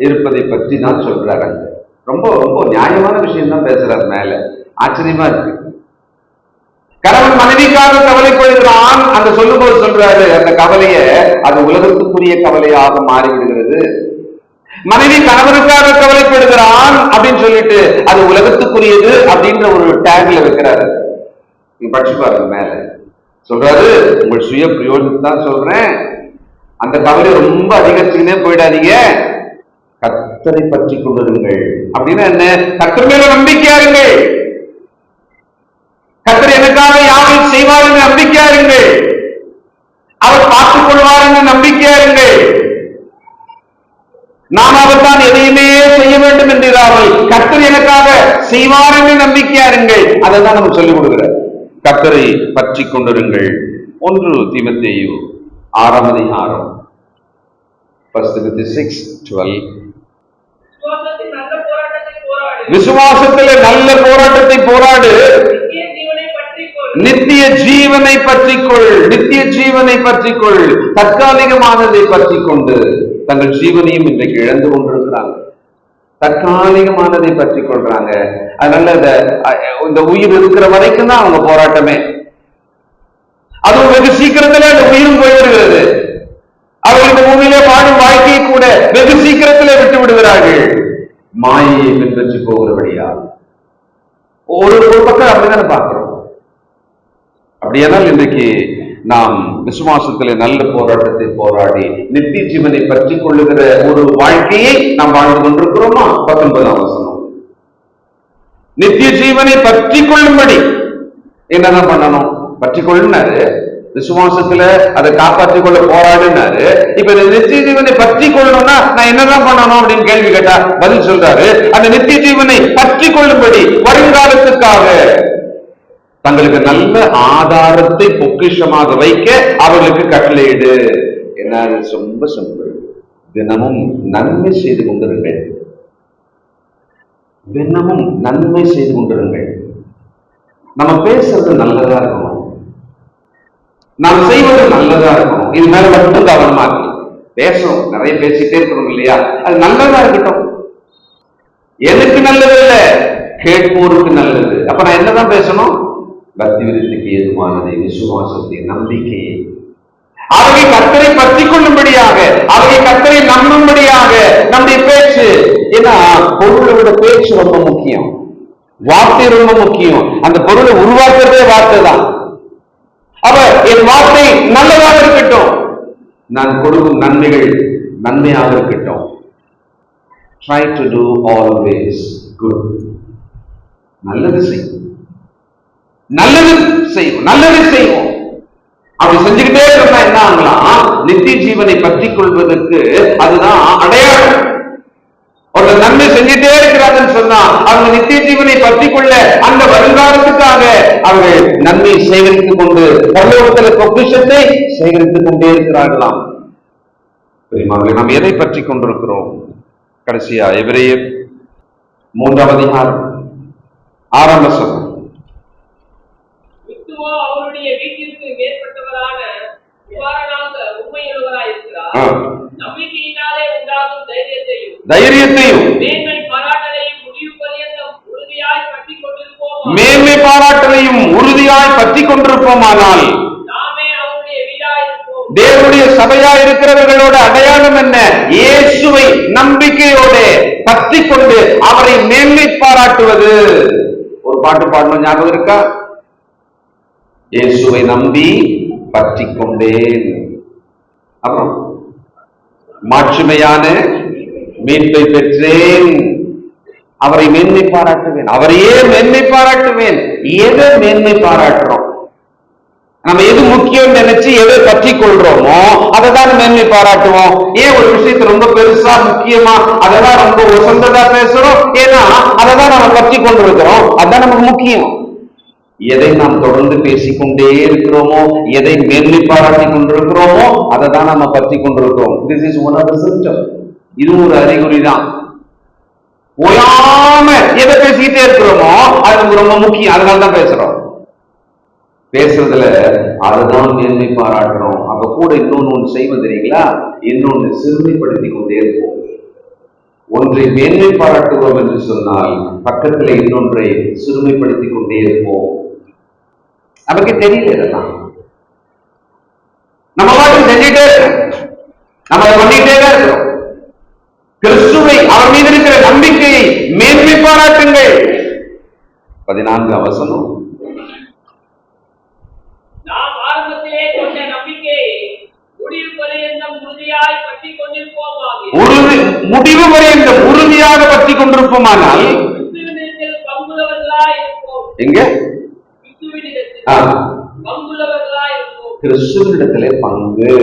இருப்பதை பற்றி தான் சொல்றாங்க. ரொம்ப ரொம்ப நியாயமான விஷயம் தான் பேசுறாரு. மேல ஆச்சரியமா இருக்கு. கணவன் மனைவிக்காக கவலைப்படுகிறான். அந்த சொல்லும்போது சொல்றாரு, அந்த கவலைய அது உலகத்துக்குரிய கவலையாக மாறிவிடுகிறது. மனைவி கணவனுக்காக கவலைப்படுகிறான் அப்படின்னு சொல்லிட்டு அது உலகத்துக்குரியது அப்படின்ற ஒரு டேக்ல வைக்கிறாரு. நீங்க படிச்சு பாருங்க மேல சொல்றாரு, உங்கள் சுய பிரயோஜனத்தை தான் சொல்றேன், அந்த கவலை ரொம்ப அதிகரிச்சுக்கினே போயிடாதீங்க, கர்த்தரை பற்றி கொண்டிருங்கள். அப்படின்னா என்ன? கர்த்தர் மேல நம்பிக்கையாருங்கள், கர்த்தர் எனக்காக யாரும் செய்வார் என்று நம்பிக்கையாருங்கள், அவர் பார்த்துக் கொள்வார் என்று நம்பிக்கையாருங்கள். நான் அவர் தான் எதையுமே செய்ய வேண்டும் என்றார்கள், கர்த்தர் எனக்காக செய்வார் என்று நம்பிக்கையாருங்கள். அதை தான் நம்ம சொல்லிக் கொடுக்கிறார், கர்த்தரை பற்றி கொண்டிருங்கள். 1 தீமோத்தேயு 6 அதிகாரம் 6:12. விசுவாசத்திலே நல்ல போராட்டத்தை போராடு, நித்திய ஜீவனை பற்றிக்கொள். நித்திய ஜீவனை பற்றிக்கொள். தற்காலிகமானதை பற்றி கொண்டு தங்கள் ஜீவனையும் இன்றைக்கு இழந்து கொண்டிருக்கிறாங்க. தற்காலிகமானதை பற்றி கொள்றாங்க. அதனால இந்த உயிர் இருக்கிற வரைக்கும் தான் அவங்க போராட்டமே. அதுவும் வெகு சீக்கிரத்திலே அந்த உயிரும் போய்விடுகிறது. அவர்கள் இந்த பூமியிலே வாழும் வாழ்க்கையை கூட வெகு சீக்கிரத்திலே விட்டு விடுகிறார்கள், மாயையை பின்பற்றி போகிறபடியா. ஒரு பக்கம் அப்படிதான் பார்க்கிறோம். அப்படியானால் இன்றைக்கு நாம் விசுவாசத்திலே நல்ல போராட்டத்தை போராடி நித்திய ஜீவனை பற்றி கொள்ளுகிற ஒரு வாழ்க்கையை நாம் வாழ்ந்து கொண்டிருக்கிறோமா? 19ஆம் வசனம், நித்திய ஜீவனை பற்றி கொள்ளும்படி என்னதான் பண்ணணும்? பற்றி கொள்ளினாரு, விசுவாசத்துல அதை காப்பாற்றிக் கொள்ள போராடினாரு. இப்ப இந்த நித்திய ஜீவனை பற்றி கொள்ளணும்னா நான் என்னதான் பண்ணணும் அப்படின்னு கேள்வி கேட்டா பதில் சொல்றாரு, அந்த நித்திய ஜீவனை பற்றி கொள்ளும்படி வருங்காலத்துக்காக தங்களுக்கு நல்ல ஆதாரத்தை பொக்கிஷமாக வைக்க அவர்களுக்கு கட்டளையிடு. என்ன? ரொம்ப சிம்பிள். தினமும் நன்மை செய்து கொண்டிருங்கள், தினமும் நன்மை செய்து கொண்டிருங்கள். நம்ம பேசுறது நல்லதா இருக்கணும், நாம் செய்வது நல்லதா இருக்கணும். இது மேல மட்டும் கவனமா இருக்கு. பேசணும், நிறைய பேசிட்டே இருக்கணும் இல்லையா? அது நல்லதா இருக்கட்டும். எனக்கு நல்லது இல்ல, கேட்போருக்கு நல்லது. அப்ப நான் என்னதான் பேசணும்? பக்தி விருத்திக்கு ஏதுவானதை, விசுவாசத்தை, நம்பிக்கையை, அவை கர்த்தரை பற்றி கொள்ளும்படியாக, அவை கர்த்தரை நம்பும்படியாக நம்முடைய பேச்சு. ஏன்னா பொருளை விட பேச்சு ரொம்ப முக்கியம், வார்த்தை ரொம்ப முக்கியம். அந்த பொருளை உருவாக்குறதே வார்த்தை தான். அவ என் வார்த்தை நல்லதாக இருக்கட்டும், நான் கொடுக்கும் நன்மைகள் நன்மையாக இருக்கட்டும். Try to do always good. நல்லது செய்யும், நல்லது செய்வோம், நல்லது செய்வோம். அப்படி செஞ்சுக்கிட்டே இருந்தா என்ன ஆகலாம்? நித்திய ஜீவனை பற்றி கொள்வதற்கு அதுதான் அடையாளம். ஒரு நன்மை செஞ்சுட்டே இருக்கிறாங்கன்னு சொன்னா அவங்க நித்திய ஜீவனை பற்றி கொள்ள அந்த வருங்காலத்துக்காக அவர்கள் நன்மை சேகரித்துக் கொண்டு பரலோகத்தில் பொக்கிஷத்தை சேகரித்துக் கொண்டே இருக்கிறார்களாம். நாம் எதை பற்றி கொண்டிருக்கிறோம்? கடைசியா எபிரேயர் 3ஆம் அதிகாரம் 6ஆம் வசனம், அவருடைய வீட்டிற்கு மேற்பட்டவரான உண்மையுள்ளவராயிருக்கிறார், நம்பிக்கையினாலே உண்டாகும் தைரியத்தையும் மேன்மை பாராட்டலையும் உறுதியாய் பற்றி கொண்டிருப்போமானால் தேவனுடைய சபையா இருக்கிறவர்களோட அடையாளம் என்ன? இயேசுவை நம்பிக்கையோட பற்றி கொண்டு அவரை மேன்மை பாராட்டுவது. ஒரு பாட்டு பாடணும், ஞாபகம் இருக்கா? இயேசுவை நம்பி பற்றி கொண்டேன், அப்புறம் மாட்சிமையான மீட்பை பெற்றேன், அவரை மேன்மை பாராட்டுவேன், அவரையே மேன்மை பாராட்டுவேன். எதை மேன்மை பாராட்டுறோம்? நம்ம எது முக்கியம் நினைச்சு எதை பற்றி கொள்றோமோ அதை தான் மேன்மை பாராட்டுவோம். ஏன் ஒரு விஷயத்தை ரொம்ப பெருசா முக்கியமா அதெல்லாம் ரொம்ப உசந்ததா பேசுறோம்? ஏன்னா அதை தான் நம்ம பற்றி கொண்டிருக்கிறோம், அதுதான் நமக்கு முக்கியம். எதை நாம் தொடர்ந்து பேசிக்கொண்டே இருக்கிறோமோ, எதை மேன்மை பாராட்டி கொண்டிருக்கிறோமோ அதை தான் நம்ம பற்றி கொண்டிருக்கிறோம். This is one of the symptom. இது ஒரு அறிகுறி தான். ஓயாம எதை பேசிக்கிட்டே இருக்கிறோமோ அது நமக்கு ரொம்ப முக்கியம், அதனால தான் பேசுறோம். பேசுறதுல அதுதான் மேன்மை பாராட்டுறோம். அப்ப கூட இன்னொன்னு செய்வது தெரியுங்களா? இன்னொன்னு சிறுமைப்படுத்தி கொண்டே இருப்போம். ஒன்றை மேன்மை பாராட்டுவோம் என்று சொன்னால் பக்கத்துல இன்னொன்றை சிறுமைப்படுத்தி கொண்டே இருப்போம். நமக்கு தெரியல, இதெல்லாம் நம்ம பாட்டு செஞ்சுட்டே இருக்கோம், நம்ம பண்ணிட்டே தான் இருக்கிறோம். கிறிஸ்துவை, அவர் மீது இருக்கிற நம்பிக்கையை மேன்மை பாராட்டுங்கள். 14ஆம் வசனம். நாம் ஆரம்பத்திலே கொண்ட நம்பிக்கையை முடிவு பரியந்தம் உறுதியாய் பற்றிக் கொண்டிருப்போமாக. முடிவு பரியந்தம் உறுதியாக பற்றிக் கொண்டிருப்போமானால் கிறிஸ்துவினிடத்தில் பங்குள்ளவர்களாய் இருப்போம். எங்க? கிறிஸ்துவினிடத்தில் பங்குள்ளவர்களாய் இருப்போம். கிறிஸ்துவினிடத்திலே பங்கு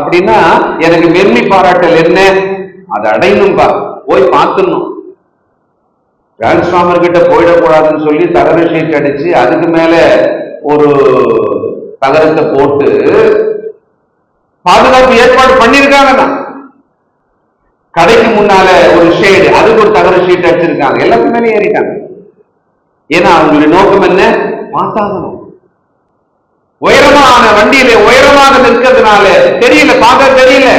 அப்படின்னா எனக்கு மேன்மை பாராட்டல் என்ன? அதை அடையணும்பா, போய் பார்த்துடணும். டிரான்ஸ்பார்மர் கிட்ட போயிடக்கூடாதுன்னு சொல்லி தகர ஷீட் அடிச்சு அதுக்கு மேல ஒரு தகரத்தை போட்டு பாதுகாப்பு ஏற்பாடு பண்ணிருக்காங்க. கடைக்கு முன்னால ஒரு ஷேடு, அதுக்கு ஒரு தகர ஷீட் அடிச்சிருக்காங்க. எல்லாத்துக்கு மேலே ஏறிட்டாங்க. ஏன்னா அவங்களுடைய நோக்கம் என்ன? பார்த்தாகணும். உயரமான வண்டியில உயரமாக நிற்கிறதுனால தெரியல, பார்க்க தெரியல.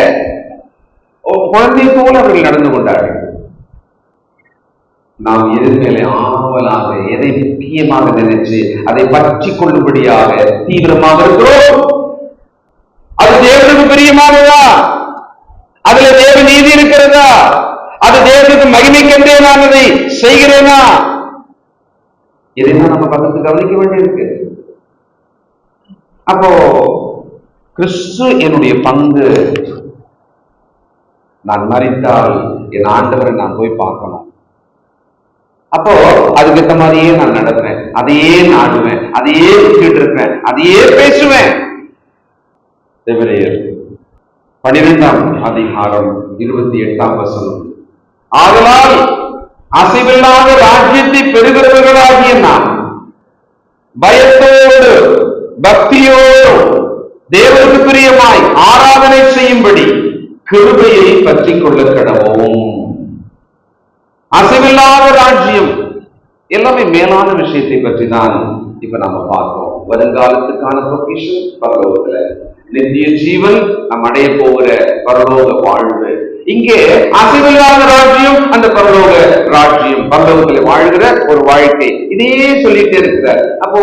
குழந்தை போல அவர்கள் நடந்து கொண்டார்கள். நாம் எதன் மேலே ஆவலாக, எதை முக்கியமாக நினைச்சு அதை பற்றி கொள்ளும்படியாக தீவிரமாக இருக்கிறோம். அது தேவனுக்கு பிரியமானதா? அதுல தேவ நீதி இருக்கிறதா? அது தேவனுக்கு மகிமைக்கென்றே நான் அதை செய்கிறேனா? இதைதான் நம்ம பக்கத்து கவனிக்க வேண்டியிருக்கு. அப்போ கிறிஸ்து என்னுடைய பங்கு. நான் மரித்தால் என் ஆண்டவரை நான் போய் பார்க்கணும். அப்போ அதுக்கு ஏற்ற மாதிரியே நான் நடப்பேன், அதையே நாடுவேன், அதையே விட்டுட்டு இருப்பேன், அதையே பேசுவேன். எபிரேயர் 12ஆம் அதிகாரம் 28ஆம் வசனம். ஆதலால் அசைவில்லாத ராஜ்யத்தை பெறுகிறவர்களாகிய நாம் பயத்தோடு பக்தியோடு தேவனுக்கு பிரியமாய் ஆராதனை செய்யும்படி கிருபையை பற்றிக் கொள்ள கடவோம். அசைவில்லாத ராஜ்யம் எல்லாமே மேலான விஷயத்தை பற்றி தான் இப்ப நாம பார்த்தோம். வருங்காலத்துக்கான பொக்கிஷம் பரலோகத்துல, நித்திய ஜீவன் நாம் அடைய போகிற பரலோக வாழ்வு. இங்கே அசைவில்லாத ராஜ்யம், அந்த பரலோக ராஜ்யம், பரலோகத்தில் வாழ்கிற ஒரு வாழ்க்கை, இதையே சொல்லிட்டே இருக்கிறார். அப்போ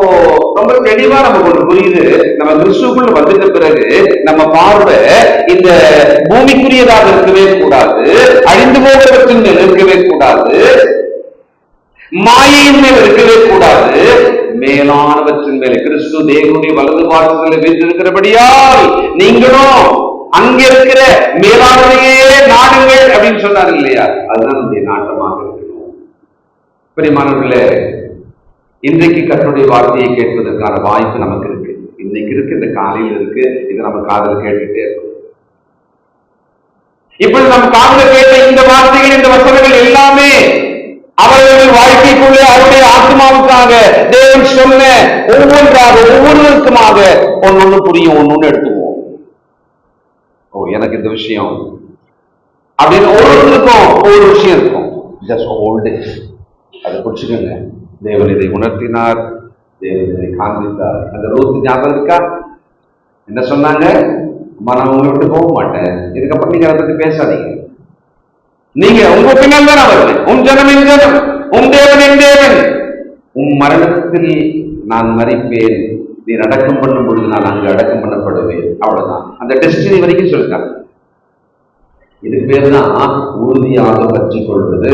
ரொம்ப தெளிவா நமக்கு ஒன்று புரியுது. நம்ம கிறிஸ்துக்குள்ள வந்துட்ட பிறகு நம்ம பார்வை இந்த பூமிக்குரியதாக இருக்கவே கூடாது, அழிந்து போகிறவற்றின் மேல் இருக்கவே கூடாது, மாயையின் மேல் இருக்கவே கூடாது, மேலானவற்றின் மேல கிறிஸ்து தேவனுடைய வலது பாரசத்தில் வீற்றிருக்கிறபடியால் நீங்களும் அங்க இருக்கிற மேலானவையே நாடுங்கள் அப்படின்னு சொன்னார் இல்லையா? அதுதான் நம்முடைய நாட்டமாக இருக்கணும். பிரியமானவர்களே, இன்றைக்கு கர்த்தருடைய வார்த்தையை கேட்பதற்கான வாய்ப்பு நமக்கு இருக்கு. இன்னைக்கு இருக்கு, இந்த காலையில் இருக்கு. இதை நம்ம காதல் கேட்டுட்டே இருக்கோம். இப்படி நம்ம காதல் கேட்ட இந்த வார்த்தைகள், இந்த வசனங்கள் எல்லாமே அவர்கள் வாழ்க்கைக்குள்ளே அவருடைய ஆத்மாவுக்காக தேவன் சொன்ன ஒவ்வொன்றாக ஒவ்வொருவருக்குமாக ஒன்னொன்னு புரியும், ஒன்னொன்னு எடுத்துக்குவோம். ஓ, எனக்கு இந்த விஷயம் அப்படின்னு ஒவ்வொருத்தருக்கும் ஒவ்வொரு விஷயம் இருக்கும். ஜஸ்ட் ஓல்டு அதை புடிச்சுக்கோங்க. தேவன் இதை உணர்த்தினார், தேவன் இதை காண்பித்தார். அந்த ரூத் ஞாபகம் இருக்கா? என்ன சொன்னாங்க? அம்மா, நான் உங்களை விட்டு போக மாட்டேன், இதுக்கப்புறம் நீங்க அதை பத்தி பேசாதீங்க, நீங்க உங்க பின்னால் தான் வருவேன், உன் ஜனம் என் ஜனம், உன் தேவன் என் தேவன், உன் மரணத்தில் நான் மரிப்பேன், நீ அடக்கம் பண்ணும் பொழுது நான் அங்கு அடக்கம் பண்ணப்படுவேன். அவ்வளவுதான். அந்த டெஸ்டினி வரைக்கும் சொல்லிட்டாங்க. இது பேர் தான் உறுதியாக பற்றிக் கொள்வது.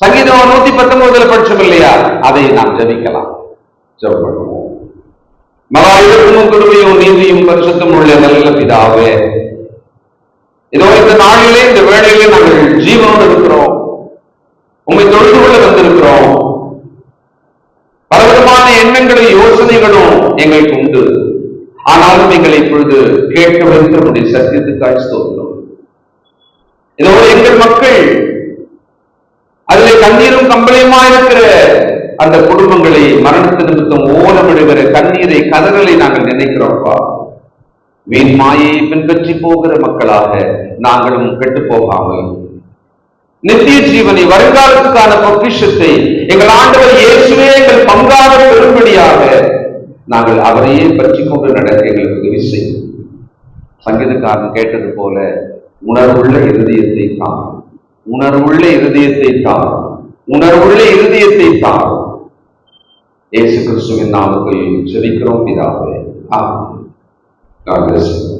சங்கீதம் 119 படிச்சோம் இல்லையா? அதை நாம் ஜபிக்கலாம், ஜெபம் பண்ணுவோம். மகா இரக்கமும் கிருபையும் நீதியும் பரிசுத்தம் உள்ள நல்ல பிதாவே, இதோ இந்த நாளிலே இந்த வேளையிலே நாங்கள் ஜீவனோடு இருக்கிறோம், உண்மை தொழுது கொள்ள வந்திருக்கிறோம். பலவிதமான எண்ணங்களும் யோசனைகளும் எங்களுக்கு உண்டு. ஆனாலும் எங்களை இப்பொழுது கேட்க வைத்து நம்முடைய சத்தியத்துக்காக ஸ்தோத்திரம். இதோ எங்கள் மக்கள் அதிலே கண்ணீரும் கம்பளையுமா இருக்கிற அந்த குடும்பங்களை மரணத்து நிமித்தம் ஓலமிடுகிற கண்ணீரை, கதறலை நாங்கள் நினைக்கிறோம்ப்பா. வீண் மாயை பின்பற்றி போகிற மக்களாக நாங்களும் கெட்டு போகாமல் நித்திய ஜீவனை, வருங்காலத்துக்கான பொக்கிஷத்தை எங்கள் ஆண்டவர் இயேசுவே எங்கள் பங்காக பெறும்படியாக நாங்கள் அவரையே பற்றி கொண்டு நடக்க எங்களுக்கு உதவி செய்யும். சங்கீதக்காரன் கேட்டது போல உணர்வுள்ள இருதயத்தை தான், உணர்வுள்ள இருதயத்தை தான், உணர்வுள்ள இருதயத்தை தான். இயேசு கிறிஸ்துவின் நாமத்தில் ஜெபிக்கிறோம் பிதாவே. ஆமென். God bless you.